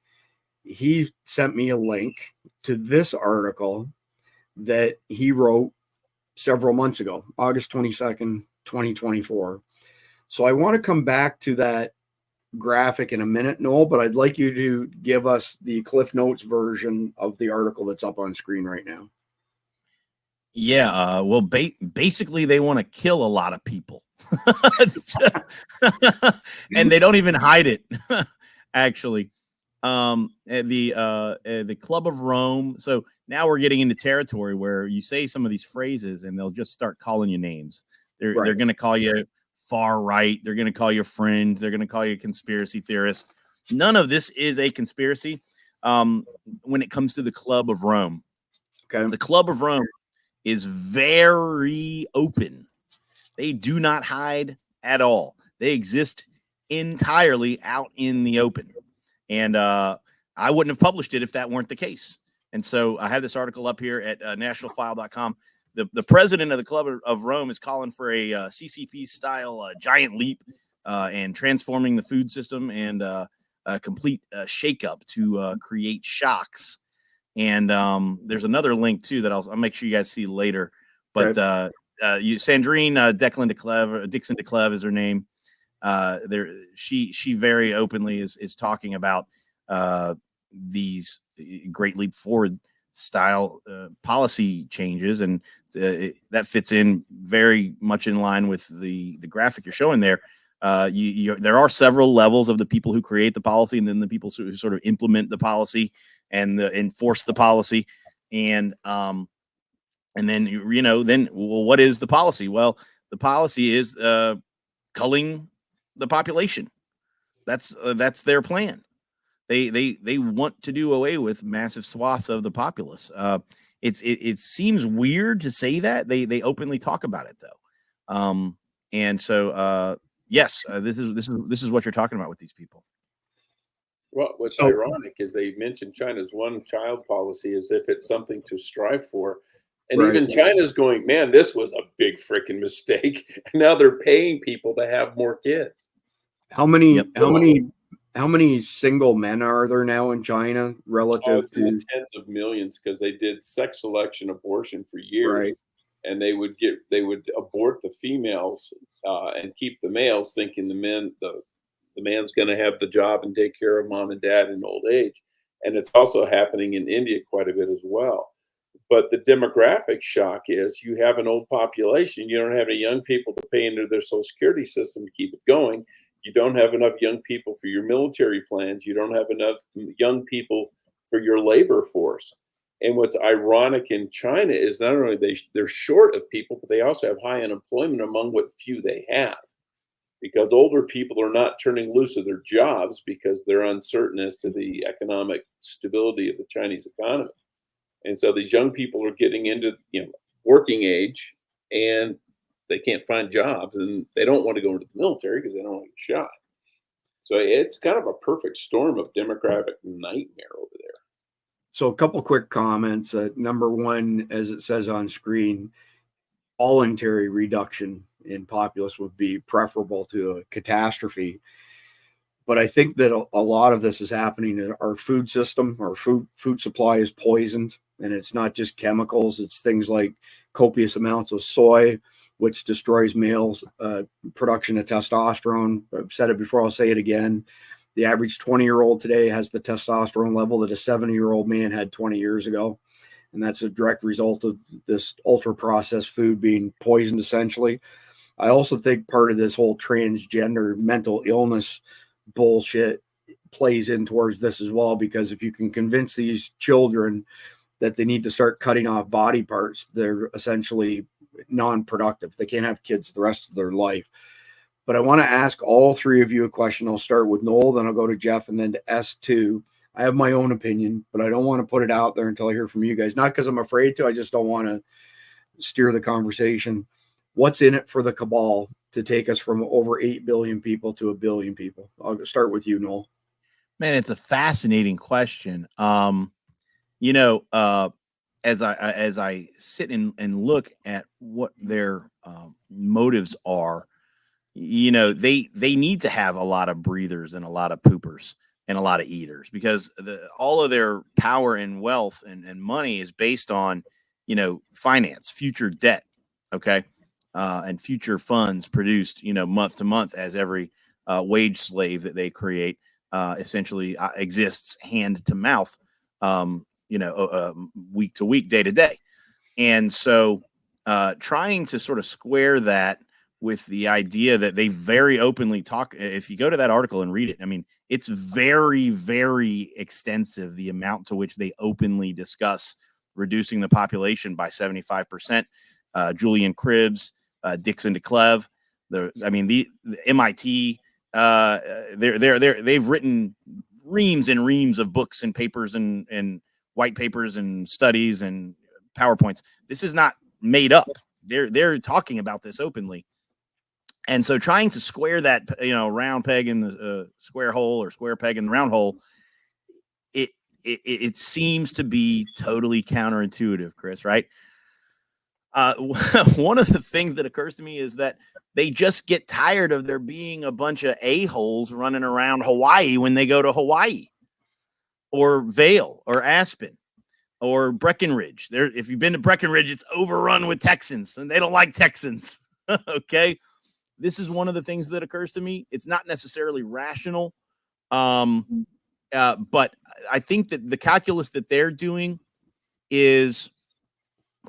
he sent me a link to this article that he wrote several months ago, August 22nd, 2024. So I want to come back to that graphic in a minute, Noel, but I'd like you to give us the Cliff Notes version of the article that's up on screen right now. Yeah, well, basically they want to kill a lot of people. And they don't even hide it, actually. The Club of Rome. So now we're getting into territory where you say some of these phrases and they'll just start calling you names. They're going to call you far right. They're going to call you fringe. They're going to call you a conspiracy theorist. None of this is a conspiracy when it comes to the Club of Rome. Okay. The Club of Rome is very open. They do not hide at all. They exist entirely out in the open. And I wouldn't have published it if that weren't the case. And so I have this article up here at nationalfile.com. The president of the Club of Rome is calling for a CCP-style giant leap and transforming the food system and a complete shakeup to create shocks. And there's another link, too, that I'll make sure you guys see later. But Sandrine Dixon DeCleve is her name. She very openly is talking about these Great Leap Forward style policy changes, and that fits in very much in line with the graphic you're showing there. There are several levels of the people who create the policy, and then the people who sort of implement the policy and enforce the policy, and then what is the policy? Well, the policy is culling the population. That's their plan. They want to do away with massive swaths of the populace. It seems weird to say that. They openly talk about it though. And so yes, this is what you're talking about with these people. Well, what's ironic is they mentioned China's one-child policy as if it's something to strive for. And even China's going, man, this was a big freaking mistake. And now they're paying people to have more kids. How many single men are there now in China relative to tens of millions? Because they did sex selection abortion for years, right. And they would abort the females and keep the males, thinking the man's going to have the job and take care of mom and dad in old age. And it's also happening in India quite a bit as well. But the demographic shock is you have an old population. You don't have any young people to pay into their Social Security system to keep it going. You don't have enough young people for your military plans. You don't have enough young people for your labor force. And what's ironic in China is not only they're short of people, but they also have high unemployment among what few they have. Because older people are not turning loose of their jobs because they're uncertain as to the economic stability of the Chinese economy. And so these young people are getting into working age, and they can't find jobs, and they don't want to go into the military because they don't want to get shot. So it's kind of a perfect storm of demographic nightmare over there. So a couple quick comments. Number one, as it says on screen, voluntary reduction in populace would be preferable to a catastrophe. But I think that a lot of this is happening in our food system. Our food supply is poisoned, and it's not just chemicals. It's things like copious amounts of soy, which destroys males' production of testosterone. I've said it before, I'll say it again. The average 20-year-old today has the testosterone level that a 70-year-old man had 20 years ago. And that's a direct result of this ultra-processed food being poisoned, essentially. I also think part of this whole transgender mental illness bullshit plays in towards this as well, because if you can convince these children that they need to start cutting off body parts, they're essentially non-productive. They can't have kids the rest of their life. But I want to ask all three of you a question. I'll start with Noel, then I'll go to Jeff, and then to S2. I have my own opinion, but I don't want to put it out there until I hear from you guys. Not because I'm afraid to, I just don't want to steer the conversation. What's in it for the cabal to take us from over 8 billion people to 1 billion people? I'll start with you, Noel. Man, it's a fascinating question. As I sit and look at what their motives are, they need to have a lot of breathers and a lot of poopers and a lot of eaters, because all of their power and wealth and money is based on, finance, future debt. Okay. And future funds produced, month to month, as every wage slave that they create essentially exists hand to mouth, week to week, day to day. And so trying to sort of square that with the idea that they very openly talk, if you go to that article and read it, I mean, it's very, very extensive, the amount to which they openly discuss reducing the population by 75%. Julian Cribbs, Dixon DeCleve, the MIT, they've written reams and reams of books and papers and white papers and studies and PowerPoints. This is not made up. They're talking about this openly. And so trying to square that, round peg in the square hole, or square peg in the round hole, it seems to be totally counterintuitive, Chris, right? One of the things that occurs to me is that they just get tired of there being a bunch of a-holes running around Hawaii when they go to Hawaii or Vail or Aspen. or Breckenridge. There, if you've been to Breckenridge, it's overrun with Texans, and they don't like Texans. Okay, this is one of the things that occurs to me. It's not necessarily rational, but I think that the calculus that they're doing is,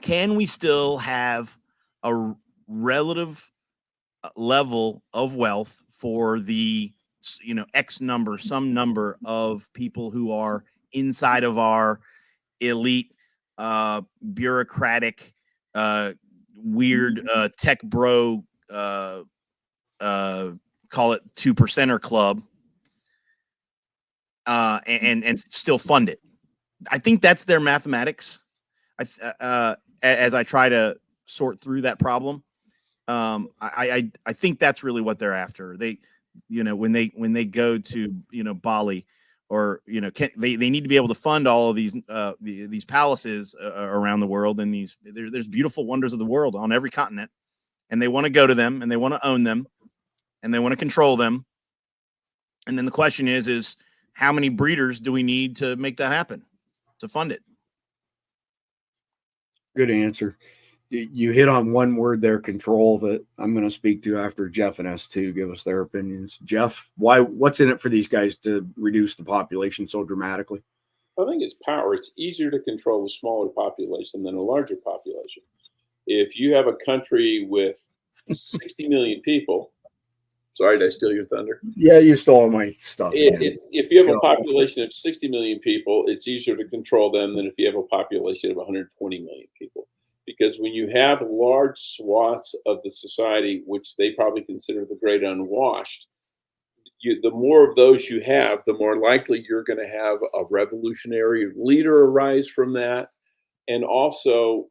can we still have a relative level of wealth for the, X number, some number of people who are inside of our elite, bureaucratic, weird, tech bro, call it 2%er club, and still fund it. I think that's their mathematics. As I try to sort through that problem, I think that's really what they're after. They, when they go to, Bali, or, they need to be able to fund all of these palaces around the world. And there's beautiful wonders of the world on every continent, and they want to go to them, and they want to own them, and they want to control them. And then the question is how many breeders do we need to make that happen, to fund it? Good answer. You hit on one word there, control, that I'm going to speak to after Jeff and S2 give us their opinions. Jeff, what's in it for these guys to reduce the population so dramatically? I think it's power. It's easier to control a smaller population than a larger population. If you have a country with 60 million people, sorry, did I steal your thunder? Yeah, you stole my stuff. If you have a population of 60 million people, it's easier to control them than if you have a population of 120 million people. Because when you have large swaths of the society, which they probably consider the great unwashed, the more of those you have, the more likely you're going to have a revolutionary leader arise from that. And also,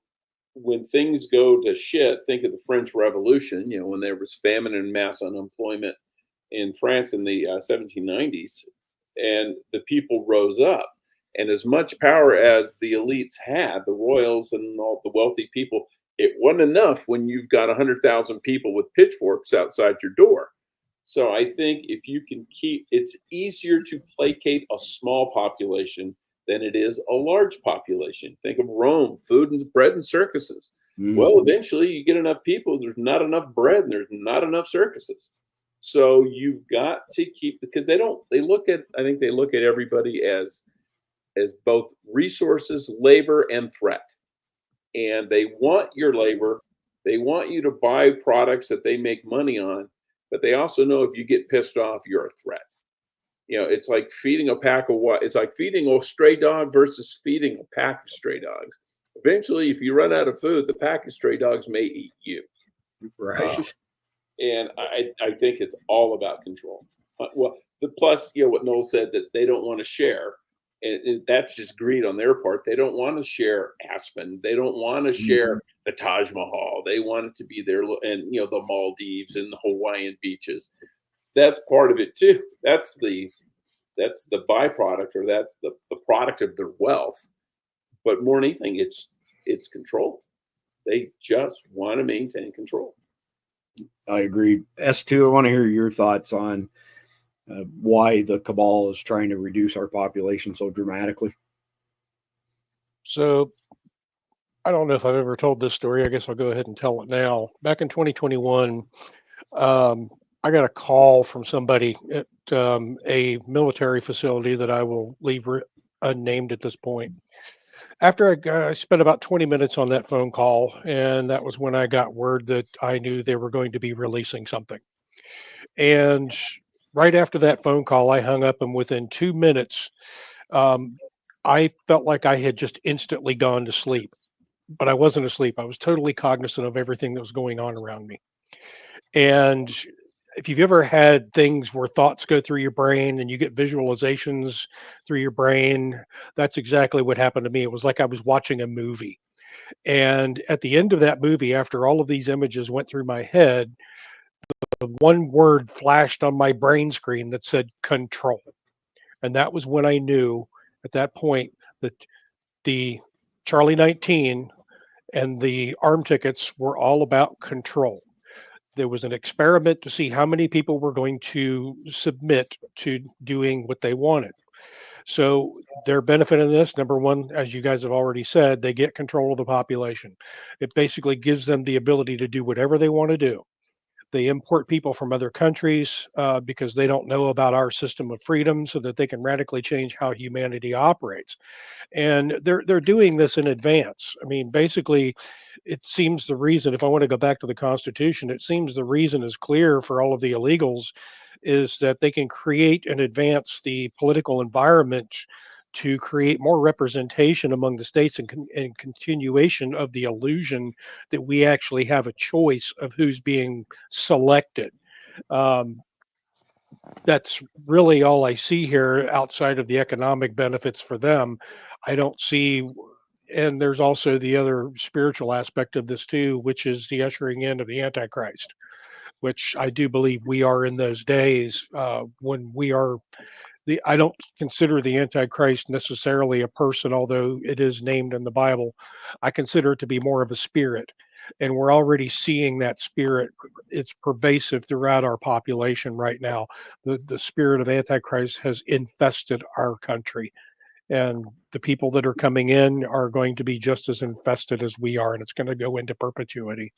when things go to shit, think of the French Revolution, when there was famine and mass unemployment in France in the 1790s, and the people rose up. And as much power as the elites had, the royals and all the wealthy people, it wasn't enough when you've got 100,000 people with pitchforks outside your door. So I think if you can it's easier to placate a small population than it is a large population. Think of Rome, food and bread and circuses. Well, eventually you get enough people, there's not enough bread and there's not enough circuses. So you've got to keep, because I think they look at everybody as both resources, labor, and threat. And they want your labor. They want you to buy products that they make money on, but they also know if you get pissed off, you're a threat. It's like feeding it's like feeding a stray dog versus feeding a pack of stray dogs. Eventually, if you run out of food, the pack of stray dogs may eat you. Right. And I think it's all about control. Plus, what Noel said, that they don't want to share. And that's just greed on their part. They don't want to share Aspen. They don't want to share the Taj Mahal. They want it to be their, and the Maldives and the Hawaiian beaches. That's part of it too. That's the byproduct, or that's the product of their wealth. But more than anything, it's control. They just want to maintain control. I agree. S2, I want to hear your thoughts on why the cabal is trying to reduce our population so dramatically. So I don't know if I've ever told this story. I guess I'll go ahead and tell it now. Back in 2021, I got a call from somebody at a military facility that I will leave unnamed at this point. After I spent about 20 minutes on that phone call, and that was when I got word that I knew they were going to be releasing something. And right after that phone call, I hung up, and within 2 minutes, I felt like I had just instantly gone to sleep. But I wasn't asleep. I was totally cognizant of everything that was going on around me. And if you've ever had things where thoughts go through your brain and you get visualizations through your brain, that's exactly what happened to me. It was like I was watching a movie. And at the end of that movie, after all of these images went through my head, the one word flashed on my brain screen that said control. And that was when I knew at that point that the Charlie 19 and the arm tickets were all about control. There was an experiment to see how many people were going to submit to doing what they wanted. So their benefit in this, number one, as you guys have already said, they get control of the population. It basically gives them the ability to do whatever they want to do. They import people from other countries because they don't know about our system of freedom, so that they can radically change how humanity operates. And they're doing this in advance. I mean, basically, it seems the reason, if I want to go back to the Constitution, it seems the reason is clear for all of the illegals is that they can create and advance the political environment to create more representation among the states and continuation of the illusion that we actually have a choice of who's being selected. Um, that's really all I see here outside of the economic benefits for them. I don't see, and there's also the other spiritual aspect of this too, which is the ushering in of the Antichrist, which I do believe we are in those days when we are the. I don't consider the Antichrist necessarily a person, although it is named in the Bible. I consider it to be more of a spirit, and we're already seeing that spirit. It's pervasive throughout our population right now. The spirit of Antichrist has infested our country, and the people that are coming in are going to be just as infested as we are, and it's going to go into perpetuity.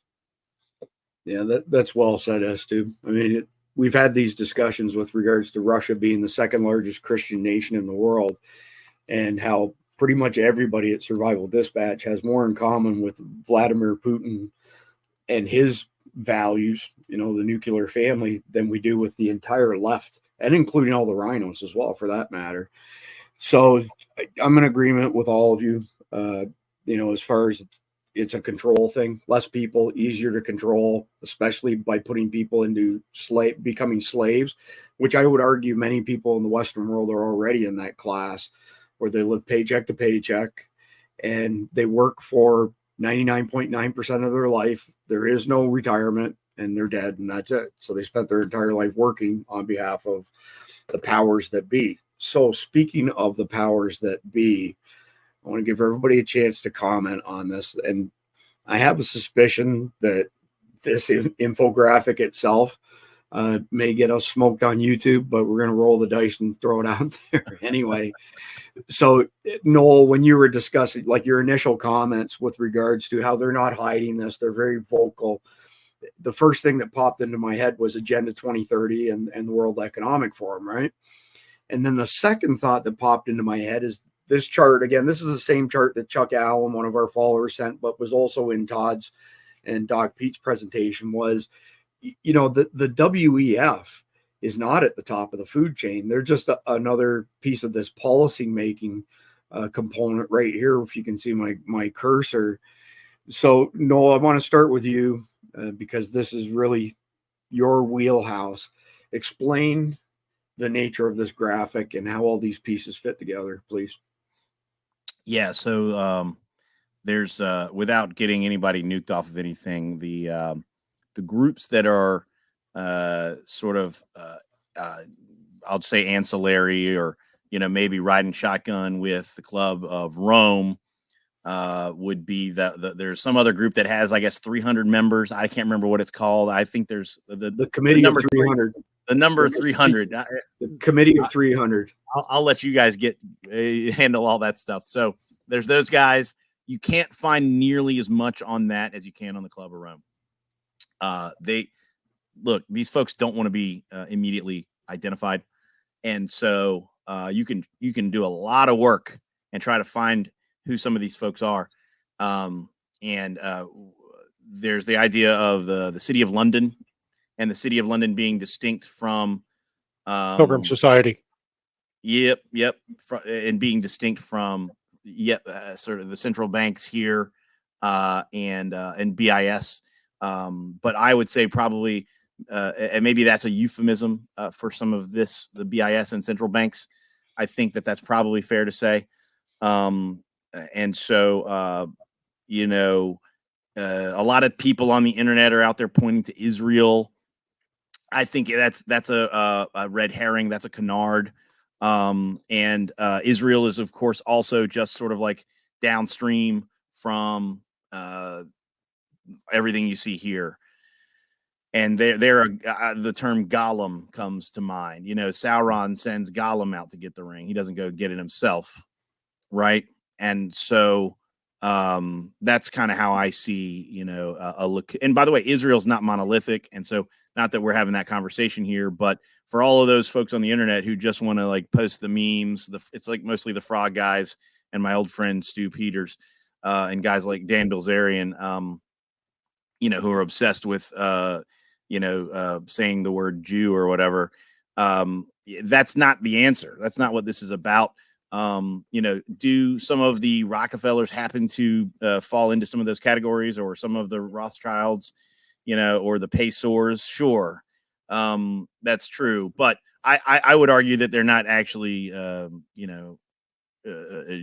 Yeah, that's well said, Stu. I mean, we've had these discussions with regards to Russia being the second largest Christian nation in the world, and how pretty much everybody at Survival Dispatch has more in common with Vladimir Putin and his values, the nuclear family, than we do with the entire left, and including all the rhinos as well, for that matter. So I'm in agreement with all of you, as far as it's a control thing. Less people, easier to control, especially by putting people into becoming slaves, which I would argue many people in the Western world are already in that class, where they live paycheck to paycheck and they work for 99.9% of their life. There is no retirement, and they're dead, and that's it. So they spent their entire life working on behalf of the powers that be. So speaking of the powers that be, I want to give everybody a chance to comment on this. And I have a suspicion that this infographic itself may get us smoked on YouTube, but we're going to roll the dice and throw it out there anyway. So, Noel, when you were discussing like your initial comments with regards to how they're not hiding this, they're very vocal. The first thing that popped into my head was Agenda 2030 and the World Economic Forum, right? And then the second thought that popped into my head is this chart. Again, this is the same chart that Chuck Allen, one of our followers, sent, but was also in Todd's and Doc Pete's presentation. Was, the WEF is not at the top of the food chain. They're just another piece of this policy making component right here. If you can see my cursor. So, Noel, I want to start with you because this is really your wheelhouse. Explain the nature of this graphic and how all these pieces fit together, please. Yeah. So there's without getting anybody nuked off of anything, the groups that are sort of I'll say ancillary, or maybe riding shotgun with the Club of Rome would be there's some other group that has, I guess, 300 members. I can't remember what it's called. I think there's the Committee of 300. The number 300. The Committee of 300. I'll let you guys handle all that stuff. So there's those guys. You can't find nearly as much on that as you can on the Club of Rome. These folks don't want to be immediately identified, and so you can do a lot of work and try to find who some of these folks are. There's the idea of the City of London, and the City of London being distinct from Pilgrim Society. Yep. And being distinct from sort of the central banks here and BIS. But I would say probably, and maybe that's a euphemism for some of this, the BIS and central banks. I think that's probably fair to say. And so, a lot of people on the internet are out there pointing to Israel. I think that's a red herring. That's a canard. And Israel is, of course, also just sort of like downstream from everything you see here. And the term Gollum comes to mind. Sauron sends Gollum out to get the ring. He doesn't go get it himself, right? And so that's kind of how I see, a look. And by the way, Israel's not monolithic, and so not that we're having that conversation here, but for all of those folks on the internet who just want to like post the memes, it's like mostly the frog guys and my old friend Stu Peters, and guys like Dan Bilzerian, who are obsessed with saying the word Jew or whatever. That's not the answer. That's not what this is about. Do some of the Rockefellers happen to fall into some of those categories, or some of the Rothschilds, or the Pacers? Sure. That's true. But I would argue that they're not actually,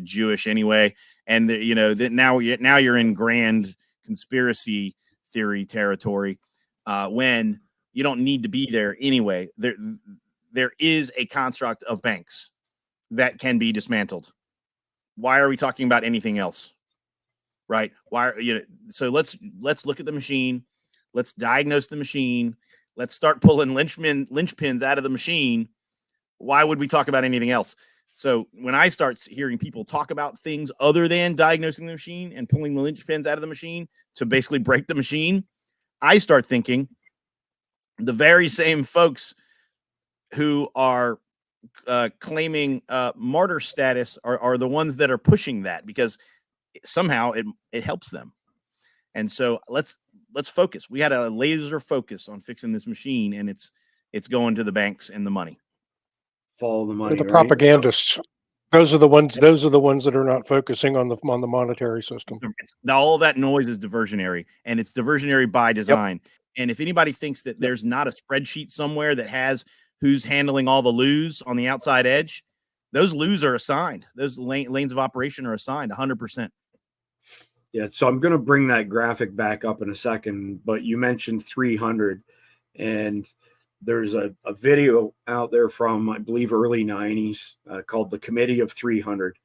Jewish anyway. And that now you're in grand conspiracy theory territory, when you don't need to be there anyway. There is a construct of banks that can be dismantled. Why are we talking about anything else? Right? So let's look at the machine. Let's diagnose the machine. Let's start pulling linchpins out of the machine. Why would we talk about anything else? So when I start hearing people talk about things other than diagnosing the machine and pulling the linchpins out of the machine to basically break the machine, I start thinking the very same folks who are claiming martyr status are the ones that are pushing that, because somehow it helps them. And so let's focus. We had a laser focus on fixing this machine, and it's going to the banks and the money. Follow the money. The right? propagandists. Those are the ones that are not focusing on the monetary system. All that noise is diversionary, and it's diversionary by design. Yep. And if anybody thinks that there's not a spreadsheet somewhere that has who's handling all the loos on the outside edge, those loos are assigned. Those lanes of operation are assigned 100%. Yeah, so I'm going to bring that graphic back up in a second, but you mentioned 300, and there's a video out there from, I believe, early 90s called The Committee of 300,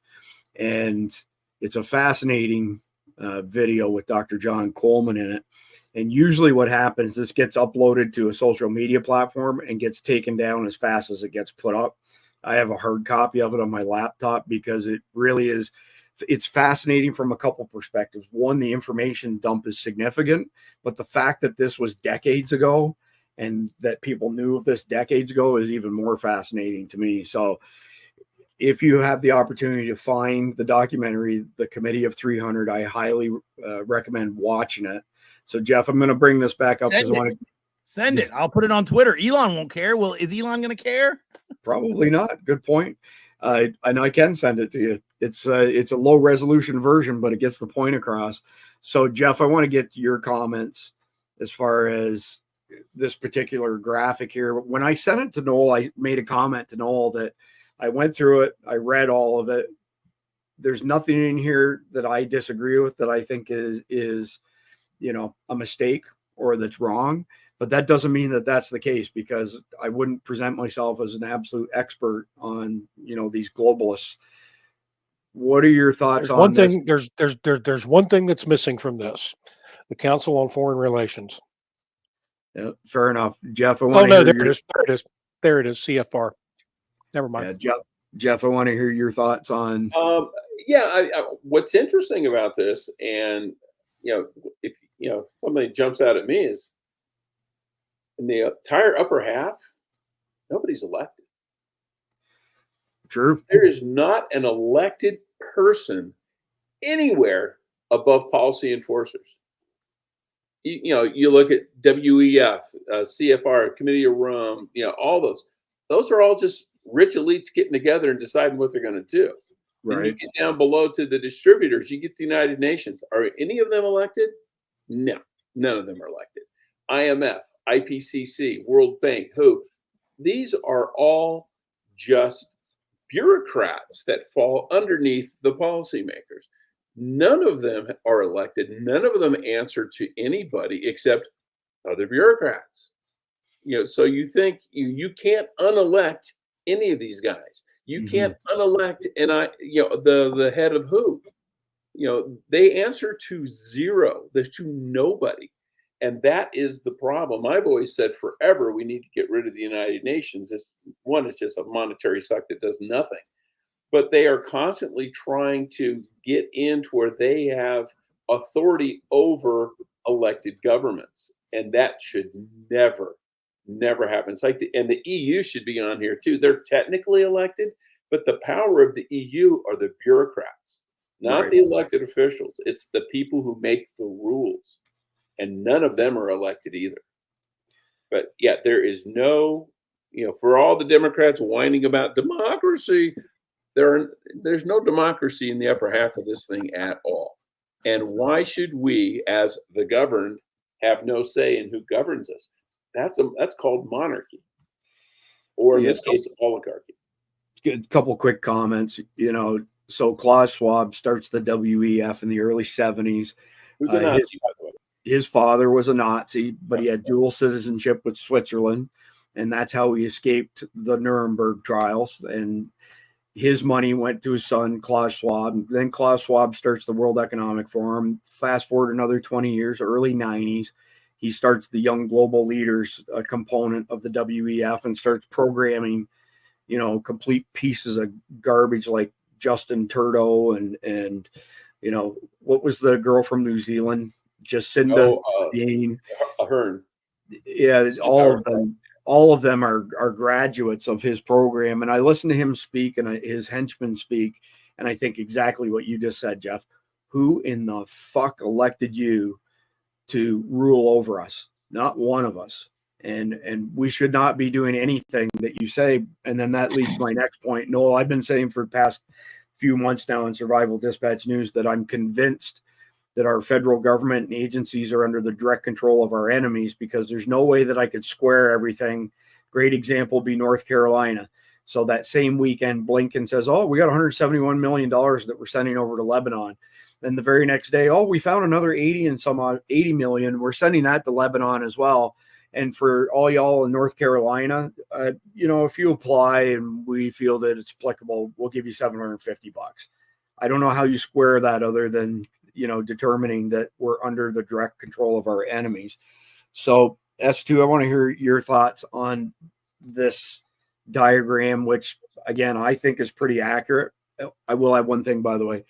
and it's a fascinating video with Dr. John Coleman in it. And usually what happens, this gets uploaded to a social media platform and gets taken down as fast as it gets put up. I have a hard copy of it on my laptop because it really is, it's fascinating from a couple perspectives. One, the information dump is significant, but the fact that this was decades ago and that people knew of this decades ago is even more fascinating to me. So if you have the opportunity to find the documentary, The Committee of 300, I highly recommend watching it. So, Jeff, I'm going to bring this back up. Send it. I'll put it on Twitter. Elon won't care. Well, is Elon going to care? Probably not. Good point. And I can send it to you. It's a low resolution version, but it gets the point across. So, Jeff, I want to get your comments as far as this particular graphic here. When I sent it to Noel, I made a comment to Noel that I went through it. I read all of it. There's nothing in here that I disagree with that I think is a mistake or that's wrong. But that doesn't mean that that's the case, because I wouldn't present myself as an absolute expert on, these globalists. What are your thoughts on this? There's one thing that's missing from this: the Council on Foreign Relations. Yeah, fair enough, Jeff. There it is. CFR. Never mind. Yeah, Jeff, I want to hear your thoughts on. What's interesting about this, and if somebody jumps out at me, is in the entire upper half, nobody's elected. True. There is not an elected person anywhere above policy enforcers. You look at WEF, CFR, Committee of Rome, all those. Those are all just rich elites getting together and deciding what they're going to do. Right. Then you get down below to the distributors. You get the United Nations. Are any of them elected? No, none of them are elected. IMF, IPCC, World Bank, WHO. These are all just bureaucrats that fall underneath the policymakers. None of them are elected. None of them answer to anybody except other bureaucrats. So you think you can't unelect any of these guys. You can't unelect the head of WHO. They answer to zero. They're to nobody. And that is the problem. I've always said forever we need to get rid of the United Nations. It's just a monetary suck that does nothing. But they are constantly trying to get into where they have authority over elected governments. And that should never happen. It's like and the EU should be on here too. They're technically elected, but the power of the EU are the bureaucrats, not the elected officials. It's the people who make the rules. And none of them are elected either. But yeah, there is no, for all the Democrats whining about democracy, there's no democracy in the upper half of this thing at all. And why should we, as the governed, have no say in who governs us? That's called monarchy, or in this case, oligarchy. A couple quick comments. So Klaus Schwab starts the WEF in the early 70s. Who's a Nazi, by the way? His father was a Nazi, but he had dual citizenship with Switzerland, and that's how he escaped the Nuremberg trials. And his money went to his son, Klaus Schwab. Then Klaus Schwab starts the World Economic Forum. Fast forward another 20 years, early 90s, he starts the Young Global Leaders component of the WEF and starts programming, complete pieces of garbage like Justin Trudeau and what was the girl from New Zealand? Jacinda Ardern. Ahern. Yeah, all of them are graduates of his program. And I listen to him speak and his henchmen speak, and I think exactly what you just said, Jeff. Who in the fuck elected you to rule over us? Not one of us. And we should not be doing anything that you say. And then that leads to my next point. Noel, I've been saying for the past few months now in Survival Dispatch News that I'm convinced that our federal government and agencies are under the direct control of our enemies, because there's no way that I could square everything. Great example would be North Carolina. So that same weekend, Blinken says, we got $171 million that we're sending over to Lebanon. Then the very next day, we found another 80 million. We're sending that to Lebanon as well. And for all y'all in North Carolina, if you apply and we feel that it's applicable, we'll give you $750. I don't know how you square that other than determining that we're under the direct control of our enemies. So S2, I want to hear your thoughts on this diagram, which again, I think is pretty accurate. I will add one thing, by the way.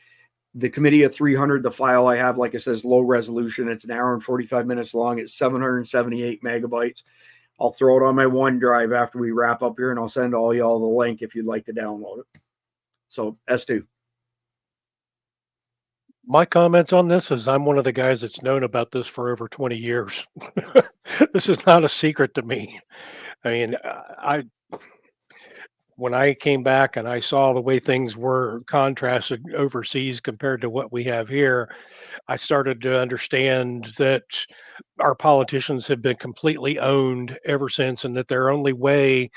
The Committee of 300, the file I have, like it says, low resolution. It's an hour and 45 minutes long. It's 778 megabytes. I'll throw it on my OneDrive after we wrap up here, and I'll send all y'all the link if you'd like to download it. So S2. My comments on this is I'm one of the guys that's known about this for over 20 years. This is not a secret to me. I mean, when I came back and I saw the way things were contrasted overseas compared to what we have here, I started to understand that our politicians have been completely owned ever since, and that their only way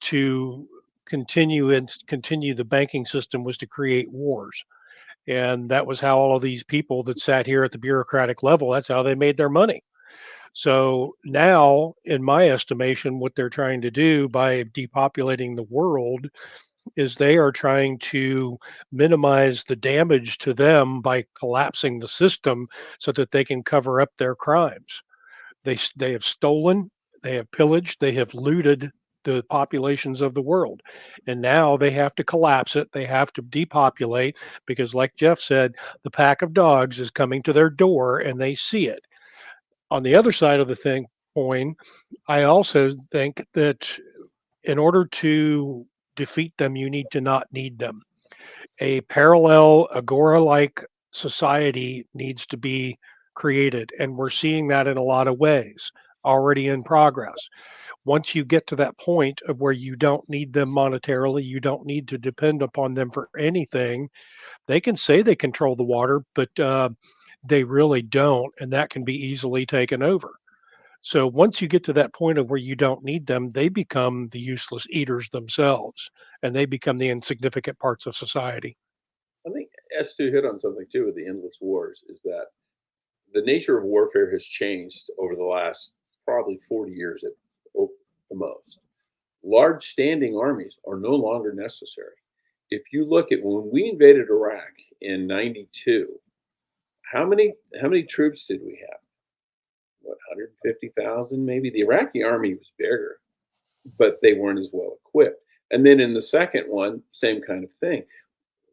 to continue the banking system was to create wars. And that was how all of these people that sat here at the bureaucratic level, that's how they made their money. So now, in my estimation, what they're trying to do by depopulating the world is they are trying to minimize the damage to them by collapsing the system so that they can cover up their crimes. They have stolen, they have pillaged, they have looted the populations of the world. And now they have to collapse it. They have to depopulate because, like Jeff said, the pack of dogs is coming to their door and they see it. On the other side of the coin, I also think that in order to defeat them, you need to not need them. A parallel agora-like society needs to be created, and we're seeing that in a lot of ways already in progress. Once you get to that point of where you don't need them monetarily, you don't need to depend upon them for anything, they can say they control the water, but they really don't, and that can be easily taken over. So once you get to that point of where you don't need them, they become the useless eaters themselves, and they become the insignificant parts of society. I think S2 hit on something too with the endless wars, is that the nature of warfare has changed over the last probably 40 years at the most. Large standing armies are no longer necessary. If you look at when we invaded Iraq in '92, how many troops did we have? 150,000 maybe. The Iraqi army was bigger, but they weren't as well equipped. And then in the second one, same kind of thing.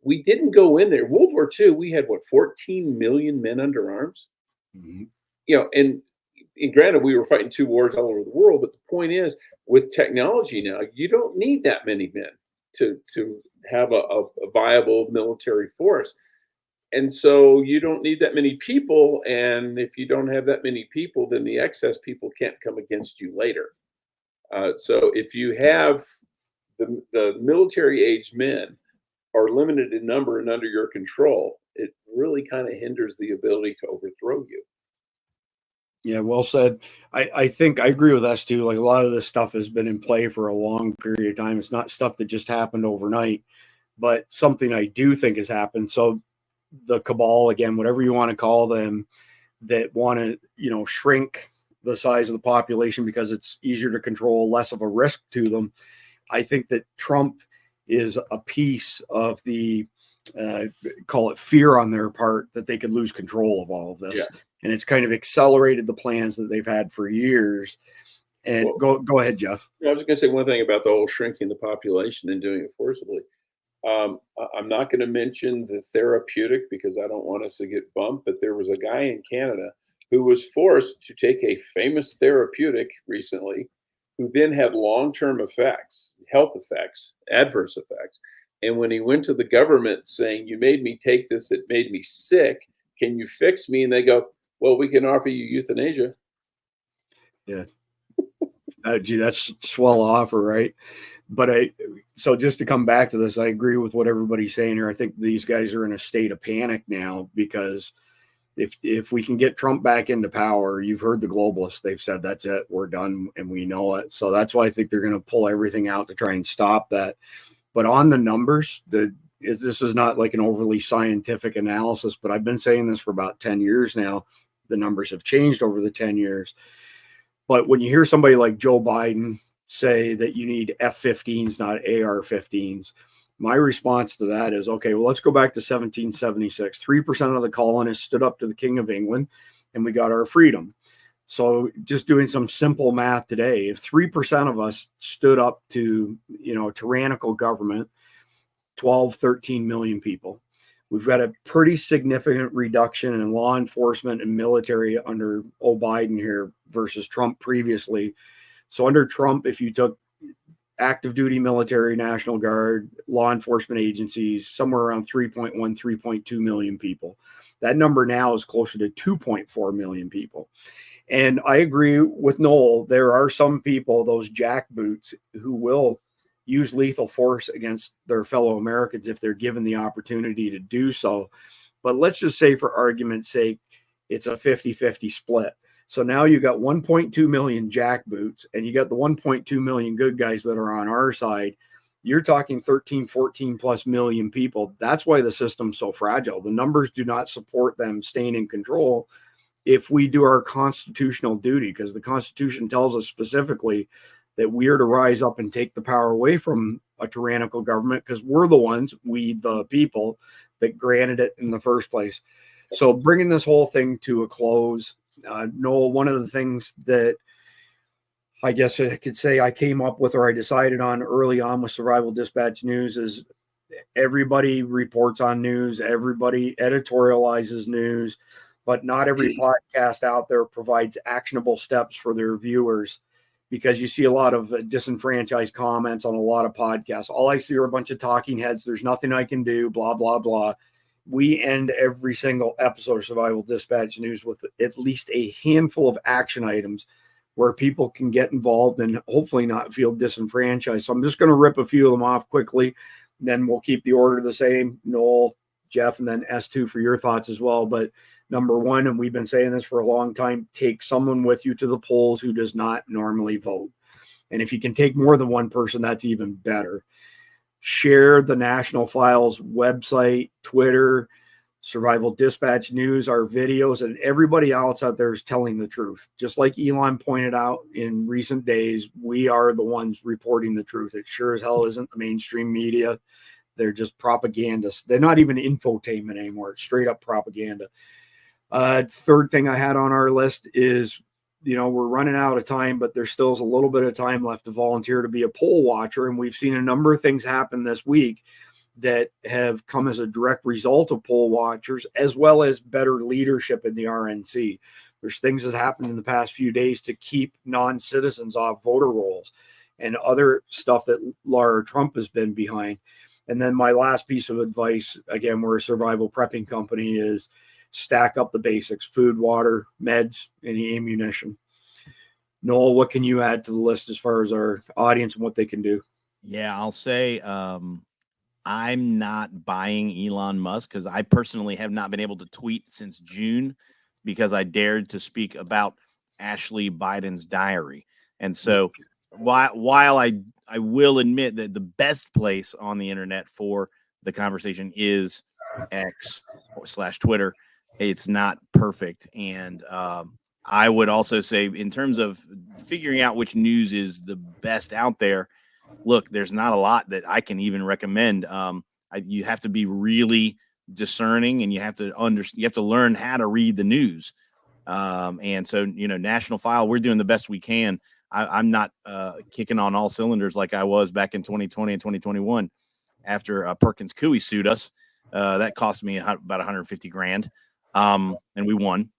We didn't go in there. World War II, we had 14 million men under arms. Mhm. And granted, we were fighting 2 wars all over the world, but the point is, with technology now, you don't need that many men to have a viable military force. And so you don't need that many people. And if you don't have that many people, then the excess people can't come against you later. So if you have the military aged men are limited in number and under your control, it really kind of hinders the ability to overthrow you. Yeah, well said. I think I agree with us too. Like, a lot of this stuff has been in play for a long period of time. It's not stuff that just happened overnight, but something I do think has happened. So the cabal, again, whatever you want to call them, that want to, shrink the size of the population because it's easier to control, less of a risk to them. I think that Trump is a piece of the call it fear on their part that they could lose control of all of this. Yeah. And it's kind of accelerated the plans that they've had for years. And go ahead, Jeff. I was going to say one thing about the whole shrinking the population and doing it forcibly. I'm not going to mention the therapeutic because I don't want us to get bumped, but there was a guy in Canada who was forced to take a famous therapeutic recently, who then had long-term effects, health effects, adverse effects. And when he went to the government saying, "You made me take this, it made me sick, can you fix me?" And they go, "Well, we can offer you euthanasia." Yeah. Gee, that's a swell offer, right? But so just to come back to this, I agree with what everybody's saying here. I think these guys are in a state of panic now because if we can get Trump back into power, you've heard the globalists, they've said that's it, we're done, and we know it. So that's why I think they're going to pull everything out to try and stop that. But on the numbers, this is not like an overly scientific analysis, but I've been saying this for about 10 years now. The numbers have changed over the 10 years. But when you hear somebody like Joe Biden say that you need F-15s, not AR-15s, my response to that is, okay, well, let's go back to 1776. 3% of the colonists stood up to the King of England, and we got our freedom. So just doing some simple math today, if 3% of us stood up to, a tyrannical government, 12, 13 million people. We've got a pretty significant reduction in law enforcement and military under Biden here versus Trump previously. So under Trump, if you took active duty military, National Guard, law enforcement agencies, somewhere around 3.1, 3.2 million people. That number now is closer to 2.4 million people. And I agree with Noel. There are some people, those jackboots, who will use lethal force against their fellow Americans if they're given the opportunity to do so. But let's just say, for argument's sake, it's a 50-50 split. So now you got 1.2 million jackboots, and you got the 1.2 million good guys that are on our side. You're talking 13, 14 plus million people. That's why the system's so fragile. The numbers do not support them staying in control if we do our constitutional duty, because the Constitution tells us specifically that we are to rise up and take the power away from a tyrannical government, because we're the ones, we the people, that granted it in the first place. So bringing this whole thing to a close, Noel, one of the things that I guess I could say I came up with, or I decided on early on with Survival Dispatch News, is everybody reports on news, everybody editorializes news, but not every podcast out there provides actionable steps for their viewers, because you see a lot of disenfranchised comments on a lot of podcasts. All I see are a bunch of talking heads. There's nothing I can do, blah, blah, blah. We end every single episode of Survival Dispatch News with at least a handful of action items where people can get involved and hopefully not feel disenfranchised. So I'm just going to rip a few of them off quickly, and then we'll keep the order the same. Noel, Jeff, and then S2 for your thoughts as well. But number one, and we've been saying this for a long time, take someone with you to the polls who does not normally vote. And if you can take more than one person, that's even better. Share the National Files website, Twitter, Survival Dispatch News, our videos, and everybody else out there is telling the truth. Just like Elon pointed out in recent days, we are the ones reporting the truth. It sure as hell isn't the mainstream media. They're just propagandists. They're not even infotainment anymore. It's straight up propaganda. Third thing I had on our list is we're running out of time, but there still is a little bit of time left to volunteer to be a poll watcher. And we've seen a number of things happen this week that have come as a direct result of poll watchers, as well as better leadership in the RNC. There's things that happened in the past few days to keep non-citizens off voter rolls and other stuff that Laura Trump has been behind. And then my last piece of advice, again, we're a survival prepping company, is stack up the basics: food, water, meds, any ammunition. Noel, what can you add to the list as far as our audience and what they can do? Yeah, I'll say I'm not buying Elon Musk because I personally have not been able to tweet since June because I dared to speak about Ashley Biden's diary. And so while I will admit that the best place on the internet for the conversation is X/Twitter, it's not perfect. And I would also say, in terms of figuring out which news is the best out there, look, there's not a lot that I can even recommend. You have to be really discerning, and you have to learn how to read the news. And so, National File, we're doing the best we can. I'm not kicking on all cylinders like I was back in 2020 and 2021 after Perkins Coie sued us. That cost me about $150,000, and we won.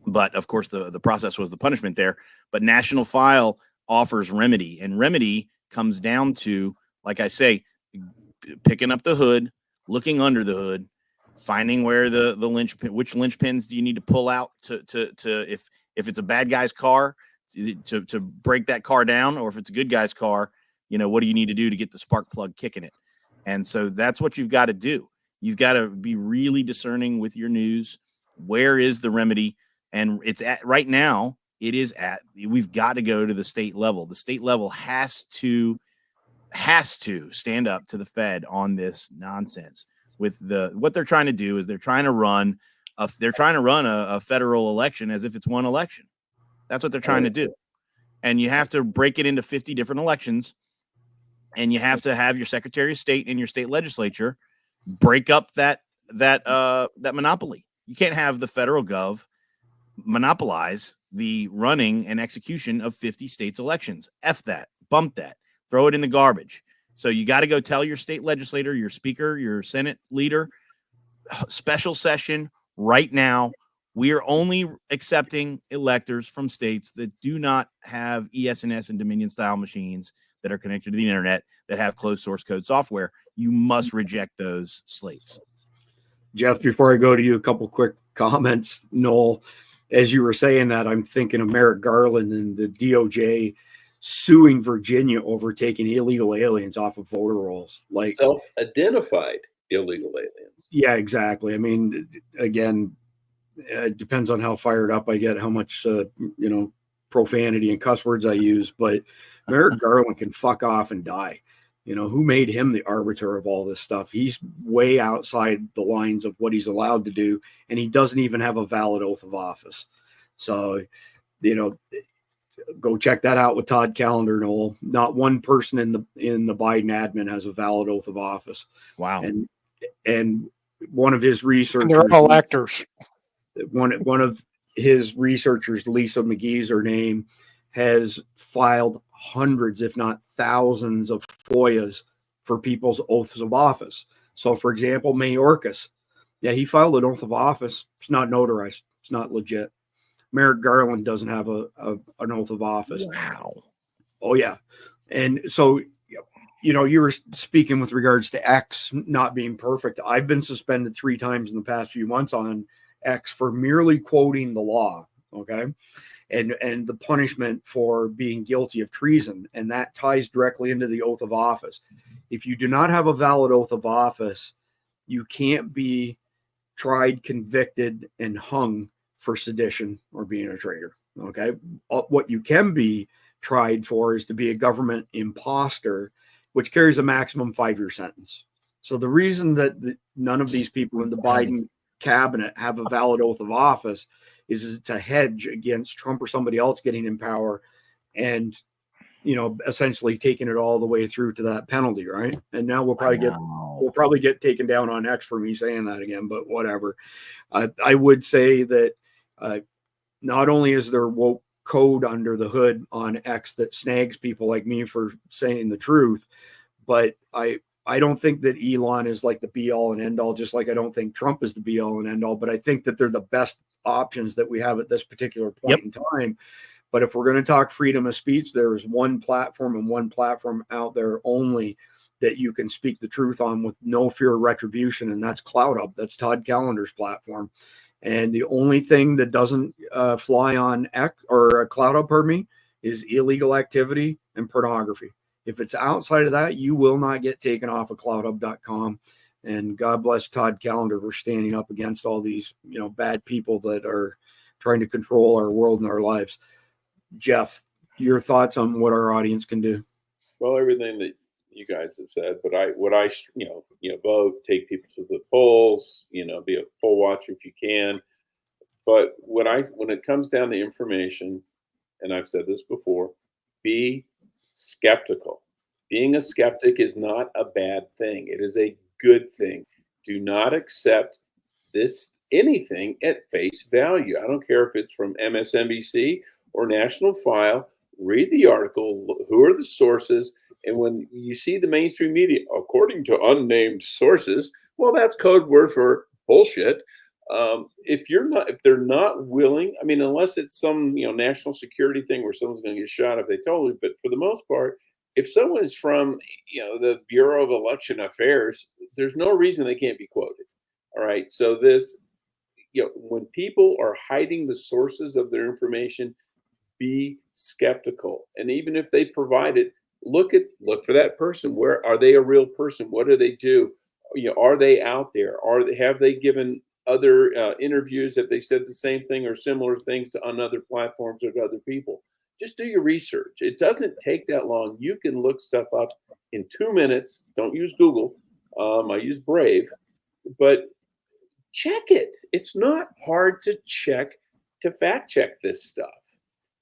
But of course, the process was the punishment there. But National File offers remedy, and remedy comes down to, like I say, picking up the hood, looking under the hood, finding where the which linchpins do you need to pull out to if it's a bad guy's car to break that car down, or if it's a good guy's car, what do you need to do to get the spark plug kicking it? And so that's what you've got to do. You've got to be really discerning with your news. Where is the remedy? And it's at right now. We've got to go to the state level. The state level has to stand up to the Fed on this nonsense. With what they're trying to do is they're trying to run a federal election as if it's one election. That's what they're trying to do. And you have to break it into 50 different elections, and you have to have your Secretary of State and your state legislature break up that monopoly. You can't have the federal gov monopolize the running and execution of 50 states elections. F that, bump that, throw it in the garbage. So you got to go tell your state legislator, your speaker, your Senate leader, special session right now. We are only accepting electors from states that do not have ES&S and Dominion style machines that are connected to the internet, that have closed source code software. You must reject those slates. Jeff, before I go to you, a couple quick comments. Noel, as you were saying that, I'm thinking of Merrick Garland and the DOJ suing Virginia over taking illegal aliens off of voter rolls. Like self-identified illegal aliens. Yeah, exactly. I mean, again, it depends on how fired up I get, how much, profanity and cuss words I use, but Merrick Garland can fuck off and die. Who made him the arbiter of all this stuff? He's way outside the lines of what he's allowed to do, and he doesn't even have a valid oath of office. So, go check that out with Todd Callender, Noel. Not one person in the Biden admin has a valid oath of office. Wow. And one of his researchers, they're all actors. One of his researchers, Lisa McGee's her name, has filed hundreds, if not thousands, of FOIAs for people's oaths of office. So, for example, Mayorkas, he filed an oath of office. It's not notarized. It's not legit. Merrick Garland doesn't have an oath of office. Wow. Oh, yeah. And so, you were speaking with regards to X not being perfect. I've been suspended 3 times in the past few months on X for merely quoting the law. Okay. And the punishment for being guilty of treason. And that ties directly into the oath of office. If you do not have a valid oath of office, you can't be tried, convicted, and hung for sedition or being a traitor. Okay. What you can be tried for is to be a government imposter, which carries a maximum 5-year sentence. So the reason that none of these people in the Biden cabinet have a valid oath of office is to hedge against Trump or somebody else getting in power and, essentially taking it all the way through to that penalty. Right. And now we'll probably get taken down on X for me saying that again, but whatever. I would say that not only is there woke code under the hood on X that snags people like me for saying the truth, but I don't think that Elon is like the be all and end all, just like I don't think Trump is the be all and end all, but I think that they're the best options that we have at this particular point in time. But if we're going to talk freedom of speech, there's one platform and one platform out there only that you can speak the truth on with no fear of retribution, and that's CloudHub. That's Todd Callender's platform. And the only thing that doesn't fly on CloudHub, pardon me, is illegal activity and pornography. If it's outside of that, you will not get taken off of cloudhub.com. And God bless Todd Callender for standing up against all these, bad people that are trying to control our world and our lives. Jeff, your thoughts on what our audience can do? Well, everything that you guys have said, but vote, take people to the polls, be a poll watcher if you can. But when it comes down to information, and I've said this before, be skeptical. Being a skeptic is not a bad thing. It is a good thing. Do not accept anything at face value. I don't care if it's from MSNBC or National File. Read the article. Who are the sources? And when you see the mainstream media, according to unnamed sources, well, that's code word for bullshit. If they're not willing, unless it's some national security thing where someone's going to get shot if they told you, but for the most part, if someone is from the Bureau of Election Affairs, there's no reason they can't be quoted. All right, so this, when people are hiding the sources of their information, be skeptical, and even if they provide it, look for that person. Where are they? A real person? What do they do? Are they out there? Have they given other interviews? Have they said the same thing or similar things on other platforms or to other people? Just do your research. It doesn't take that long. You can look stuff up in 2 minutes. Don't use Google. I use Brave, but check it. It's not hard to fact check this stuff.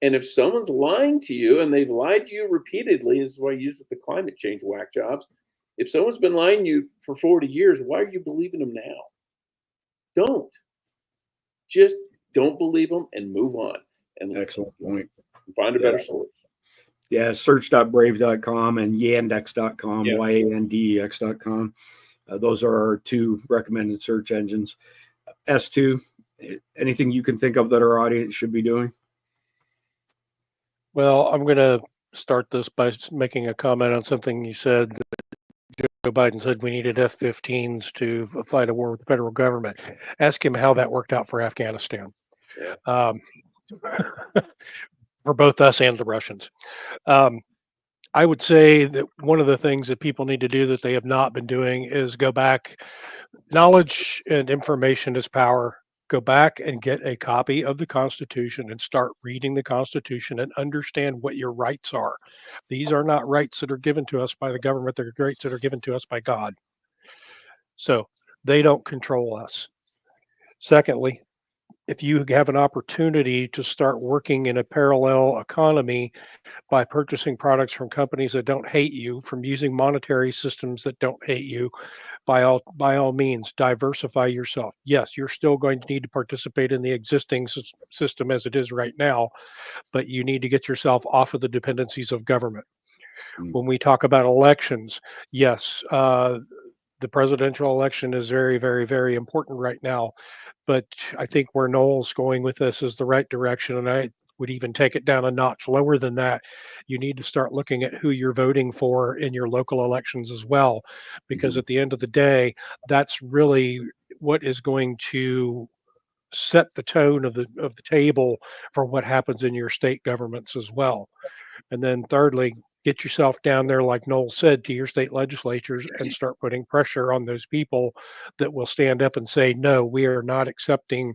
And if someone's lying to you, and they've lied to you repeatedly, this is why I use with the climate change whack jobs. If someone's been lying to you for 40 years, why are you believing them now? Just don't believe them and move on. And excellent point. Find a better source. Yeah, search.brave.com and yandex.com, yandex.com. Those are our two recommended search engines. S2, anything you can think of that our audience should be doing? Well, I'm going to start this by making a comment on something you said. Joe Biden said we needed F-15s to fight a war with the federal government. Ask him how that worked out for Afghanistan. Yeah. For both us and the Russians. I would say that one of the things that people need to do that they have not been doing is go back. Knowledge and information is power. Go back and get a copy of the Constitution and start reading the Constitution and understand what your rights are. These are not rights that are given to us by the government. They're rights that are given to us by God. So they don't control us. Secondly, if you have an opportunity to start working in a parallel economy by purchasing products from companies that don't hate you, from using monetary systems that don't hate you, by all means, diversify yourself. Yes, you're still going to need to participate in the existing system as it is right now, but you need to get yourself off of the dependencies of government. When we talk about elections, yes, the presidential election is very, very, very important right now. But I think where Noel's going with this is the right direction. And I would even take it down a notch lower than that. You need to start looking at who you're voting for in your local elections as well. Because at the end of the day, that's really what is going to set the tone of the table for what happens in your state governments as well. And then thirdly, get yourself down there, like Noel said, to your state legislatures and start putting pressure on those people that will stand up and say, no, we are not accepting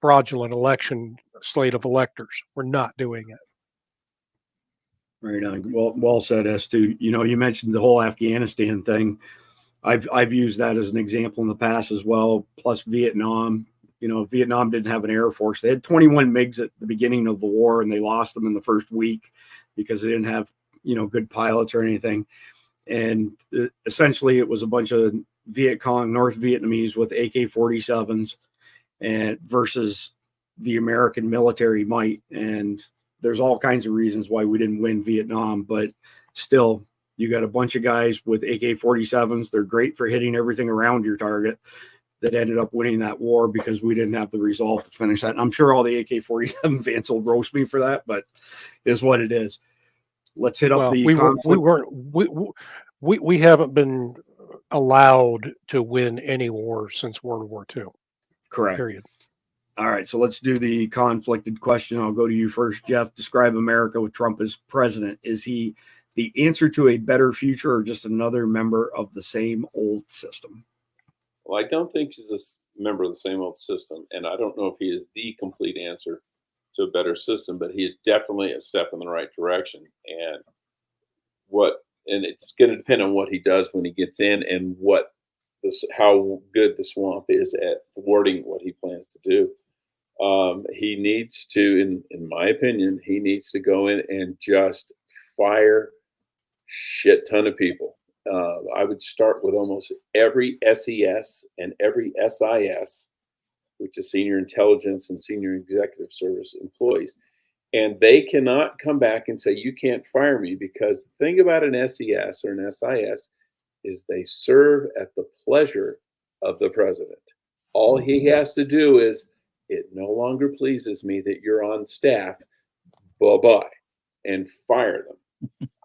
fraudulent election slate of electors. We're not doing it. Right on. Well said, S2. You mentioned the whole Afghanistan thing. I've used that as an example in the past as well, plus Vietnam. Vietnam didn't have an air force. They had 21 MiGs at the beginning of the war, and they lost them in the first week because they didn't have good pilots or anything. And essentially it was a bunch of Viet Cong, North Vietnamese with AK-47s and versus the American military might. And there's all kinds of reasons why we didn't win Vietnam, but still, you got a bunch of guys with AK-47s. They're great for hitting everything around your target, that ended up winning that war because we didn't have the resolve to finish that. And I'm sure all the AK-47 fans will roast me for that, but it is what it is. Let's hit up the conflict. We haven't been allowed to win any war since World War II. Correct. Period. All right, so let's do the conflicted question. I'll go to you first, Jeff. Describe America with Trump as president. Is he the answer to a better future or just another member of the same old system? Well, I don't think he's a member of the same old system, and I don't know if he is the complete answer to a better system, but he is definitely a step in the right direction. And it's going to depend on what he does when he gets in, and how good the swamp is at thwarting what he plans to do. He needs to, in my opinion, he needs to go in and just fire shit ton of people. I would start with almost every SES and every SIS, which is Senior Intelligence and Senior Executive Service employees. And they cannot come back and say, you can't fire me, because the thing about an SES or an SIS is they serve at the pleasure of the president. All he has to do is, it no longer pleases me that you're on staff, bye-bye, and fire them.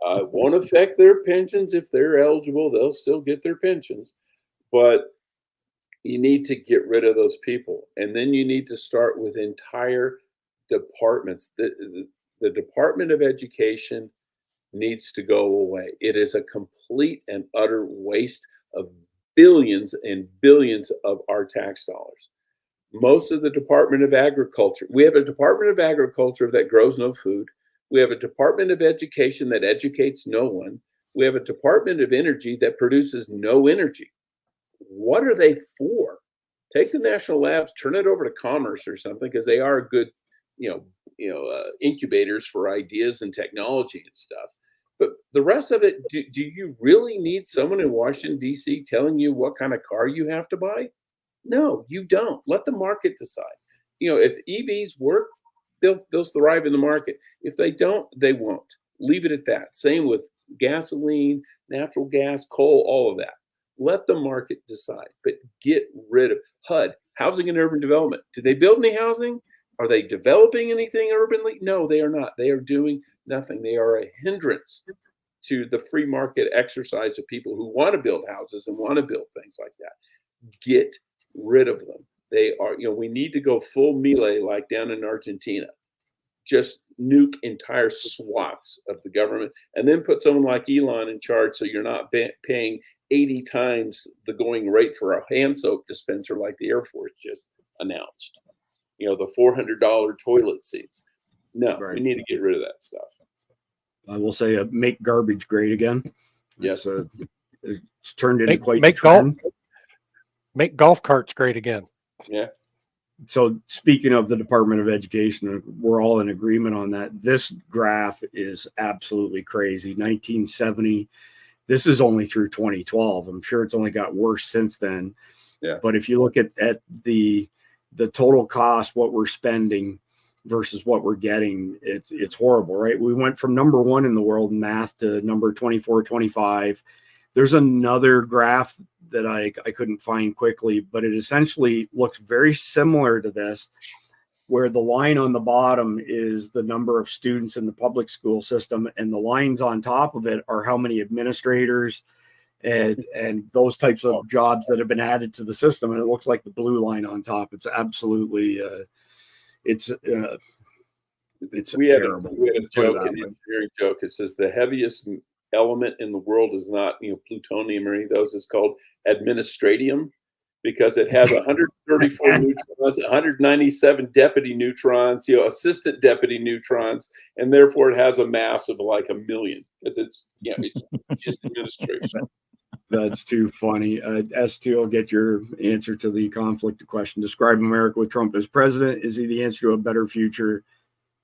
It won't affect their pensions. If they're eligible, they'll still get their pensions. But you need to get rid of those people. And then you need to start with entire departments. The Department of Education needs to go away. It is a complete and utter waste of billions and billions of our tax dollars. Most of the Department of Agriculture, we have a Department of Agriculture that grows no food. We have a Department of Education that educates no one. We have a Department of Energy that produces no energy. What are they for? Take the national labs, turn it over to Commerce or something, because they are good, incubators for ideas and technology and stuff. But the rest of it, do you really need someone in Washington, D.C. telling you what kind of car you have to buy? No, you don't. Let the market decide. If EVs work, they'll thrive in the market. If they don't, they won't. Leave it at that. Same with gasoline, natural gas, coal, all of that. Let the market decide. But get rid of HUD, Housing and Urban Development. Do they build any housing? Are they developing anything urbanly? No, they are not. They are doing nothing. They are a hindrance to the free market exercise of people who want to build houses and want to build things like that. Get rid of them. They are, we need to go full melee like down in Argentina. Just nuke entire swaths of the government, and then put someone like Elon in charge, so you're not paying 80 times the going rate for a hand soap dispenser like the Air Force just announced. The $400 toilet seats. No, right. We need to get rid of that stuff. I will say, make garbage great again. Yes, it's turned into quite a trend. Make golf carts great again. Yeah. So speaking of the Department of Education, we're all in agreement on that. This graph is absolutely crazy. 1970. This is only through 2012. I'm sure it's only got worse since then. Yeah. But if you look at the total cost, what we're spending versus what we're getting, it's horrible, right? We went from number 1 in the world in math to number 24, 25. There's another graph that I couldn't find quickly, but it essentially looks very similar to this, where the line on the bottom is the number of students in the public school system, and the lines on top of it are how many administrators and those types of jobs that have been added to the system. And it looks like the blue line on top. It's absolutely it's terrible. We had a joke, an engineering joke. It says the heaviest element in the world is not plutonium or any of those. It's called administratium, because it has 134 neutrons, 197 deputy neutrons, assistant deputy neutrons, and therefore it has a mass of like 1 million, because it's just administration. That's too funny. S2, I'll get your answer to the conflict question. Describe America with Trump as president. Is he the answer to a better future,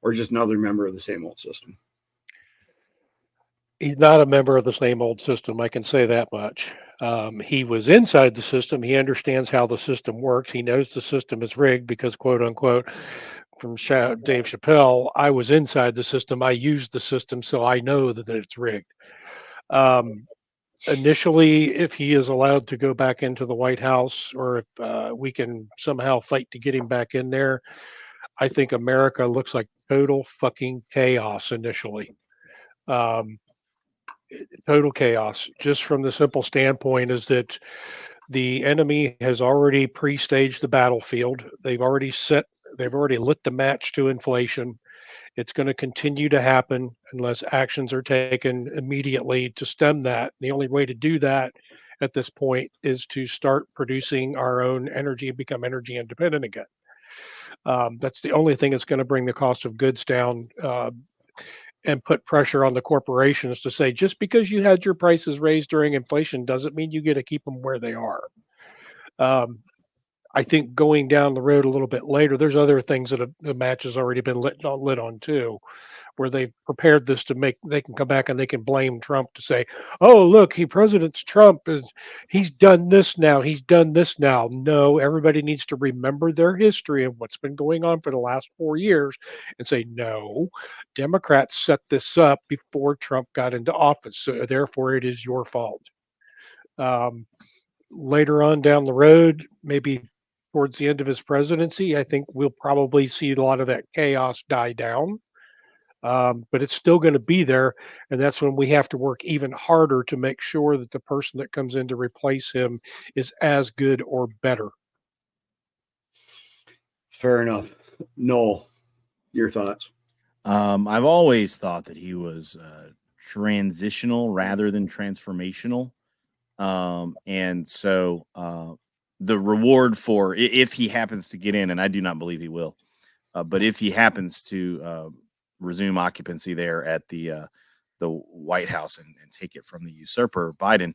or just another member of the same old system? He's not a member of the same old system. I can say that much. He was inside the system. He understands how the system works. He knows the system is rigged because, quote unquote, from Dave Chappelle, I was inside the system. I used the system, so I know that it's rigged. Initially, if he is allowed to go back into the White House, or if we can somehow fight to get him back in there, I think America looks like total fucking chaos initially. Um, Total chaos, just from the simple standpoint is that the enemy has already pre-staged the battlefield. They've already lit the match to inflation. It's going to continue to happen unless actions are taken immediately to stem that. The only way to do that at this point is to start producing our own energy and become energy independent again. That's the only thing that's going to bring the cost of goods down, and put pressure on the corporations to say, just because you had your prices raised during inflation doesn't mean you get to keep them where they are. I think going down the road a little bit later, there's other things that the match has already been lit on too, where they've prepared this to make, they can come back and they can blame Trump to say, oh, look, President Trump he's done this now. He's done this now. No, everybody needs to remember their history of what's been going on for the last 4 years and say, no, Democrats set this up before Trump got into office. So therefore it is your fault. Later on down the road, maybe towards the end of his presidency, I think we'll probably see a lot of that chaos die down. But it's still going to be there. And that's when we have to work even harder to make sure that the person that comes in to replace him is as good or better. Fair enough. Noel, your thoughts? I've always thought that he was transitional rather than transformational. And so the reward for, if he happens to get in, and I do not believe he will, but if he happens to resume occupancy there at the White House and take it from the usurper Biden,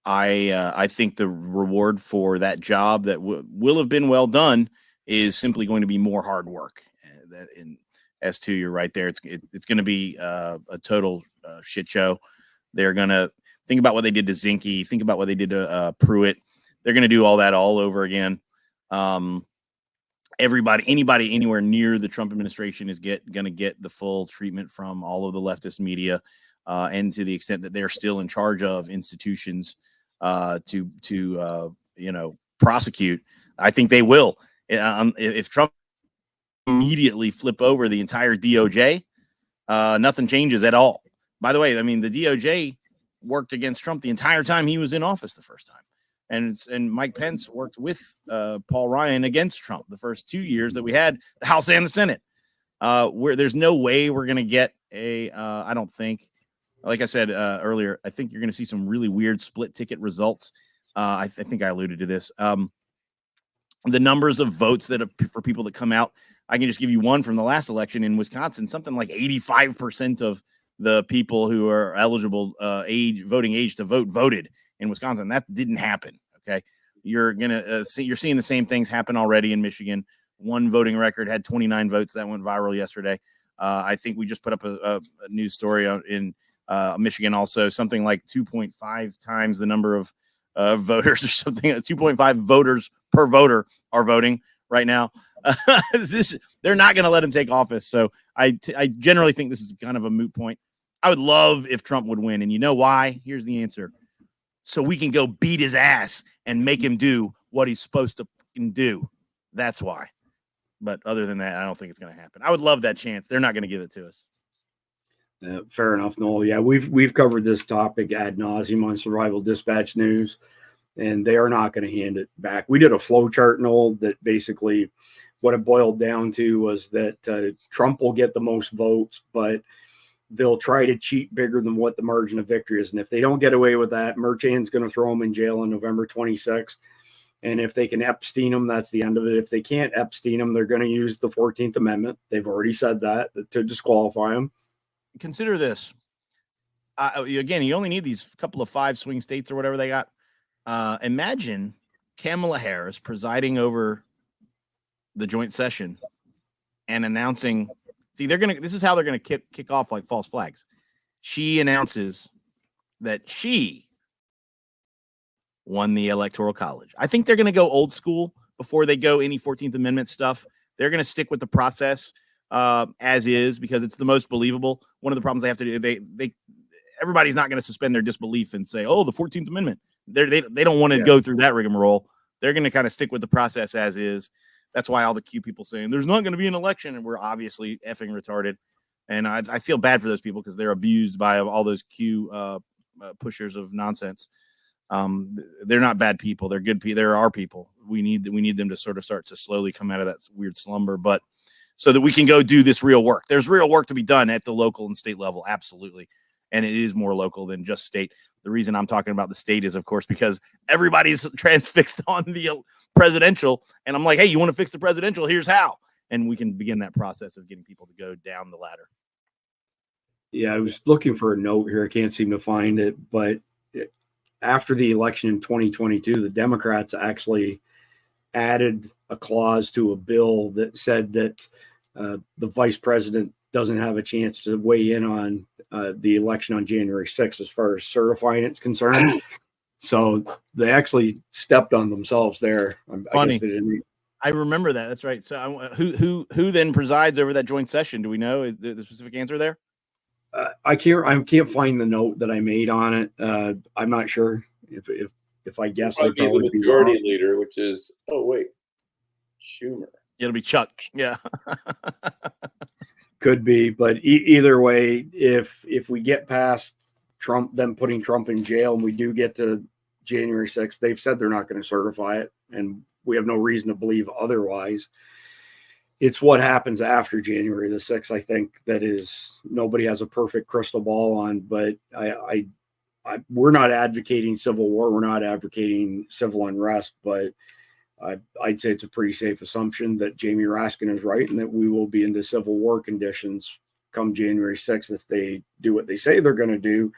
I think the reward for that job that will have been well done is simply going to be more hard work. In S2, you're right there. It's going to be a total shit show. They're going to think about what they did to Zinke, think about what they did to Pruitt. They're going to do all that all over again. Anybody anywhere near the Trump administration is going to get the full treatment from all of the leftist media, and to the extent that they're still in charge of institutions to prosecute, I think they will. If Trump immediately flip over the entire DOJ, nothing changes at all. By the way, I mean, the DOJ worked against Trump the entire time he was in office the first time. And Mike Pence worked with Paul Ryan against Trump the first 2 years that we had the House and the Senate. Where there's no way we're going to get I don't think, like I said earlier, I think you're going to see some really weird split ticket results. I think I alluded to this. The numbers of votes for people that come out, I can just give you one from the last election in Wisconsin. Something like 85% of the people who are eligible voting age to vote voted in Wisconsin. That didn't happen. Okay. You're going to you're seeing the same things happen already in Michigan. One voting record had 29 votes that went viral yesterday. I think we just put up a news story in Michigan also, something like 2.5 times the number of voters or something. 2.5 voters per voter are voting right now. They're not going to let him take office. So I generally think this is kind of a moot point. I would love if Trump would win. And you know why? Here's the answer. So we can go beat his ass and make him do what he's supposed to do. That's why. But other than that, I don't think it's going to happen. I would love that chance. They're not going to give it to us. Fair enough, Noel. Yeah, we've covered this topic ad nauseum on Survival Dispatch News, and they are not going to hand it back. We did a flow chart, Noel, that basically what it boiled down to was that Trump will get the most votes, but they'll try to cheat bigger than what the margin of victory is. And if they don't get away with that, Merchan's going to throw him in jail on November 26th. And if they can Epstein him, that's the end of it. If they can't Epstein him, they're going to use the 14th Amendment. They've already said that to disqualify him. Consider this. Again, you only need these couple of 5 swing states or whatever they got. Imagine Kamala Harris presiding over the joint session and announcing, this is how they're going to kick off like false flags. She announces that she won the Electoral College. I think they're going to go old school before they go any 14th Amendment stuff. They're going to stick with the process as is because it's the most believable. One of the problems they have to do, everybody's not going to suspend their disbelief and say, "Oh, the 14th Amendment." They don't want to go through that rigmarole. They're going to kind of stick with the process as is. That's why all the Q people saying there's not going to be an election, and we're obviously effing retarded. And I feel bad for those people because they're abused by all those Q pushers of nonsense. They're not bad people. They're good people. They're our people. We need them to sort of start to slowly come out of that weird slumber, but so that we can go do this real work. There's real work to be done at the local and state level. Absolutely. And it is more local than just state. The reason I'm talking about the state is, of course, because everybody's transfixed on the presidential. And I'm like, hey, you want to fix the presidential? Here's how. And we can begin that process of getting people to go down the ladder. Yeah, I was looking for a note here. I can't seem to find it. But after the election in 2022, the Democrats actually added a clause to a bill that said that the vice president doesn't have a chance to weigh in on the election on January 6th as far as certifying it's concerned. So they actually stepped on themselves there. I guess they didn't. I remember that. That's right. So who then presides over that joint session? Do we know? Is the specific answer there? I can't find the note that I made on it. I'm not sure if I guess I'd be the majority leader, which is Schumer. It'll be Chuck. Yeah. Could be, but either way, if we get past Trump, them putting Trump in jail, and we do get to January 6th, they've said they're not going to certify it, and we have no reason to believe otherwise. It's what happens after January the 6th, I think, that is nobody has a perfect crystal ball on, but we're not advocating civil war. We're not advocating civil unrest, but I'd say it's a pretty safe assumption that Jamie Raskin is right and that we will be into civil war conditions come January 6th if they do what they say they're going to do.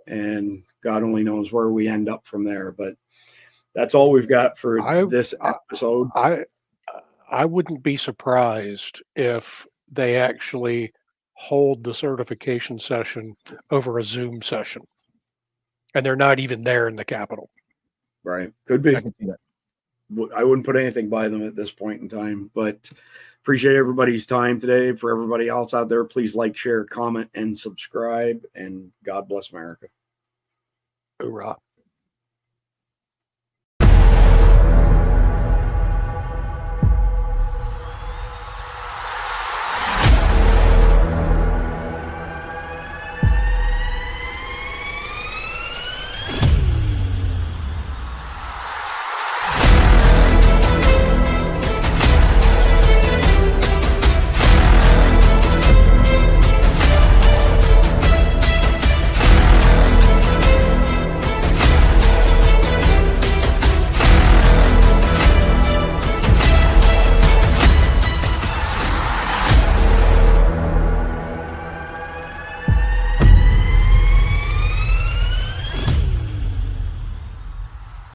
And God only knows where we end up from there. But that's all we've got for this episode. I wouldn't be surprised if they actually hold the certification session over a Zoom session and they're not even there in the Capitol. Right. Could be. I can see that. I wouldn't put anything by them at this point in time, but appreciate everybody's time today. For everybody else out there, please like, share, comment, and subscribe, and God bless America. Hoorah.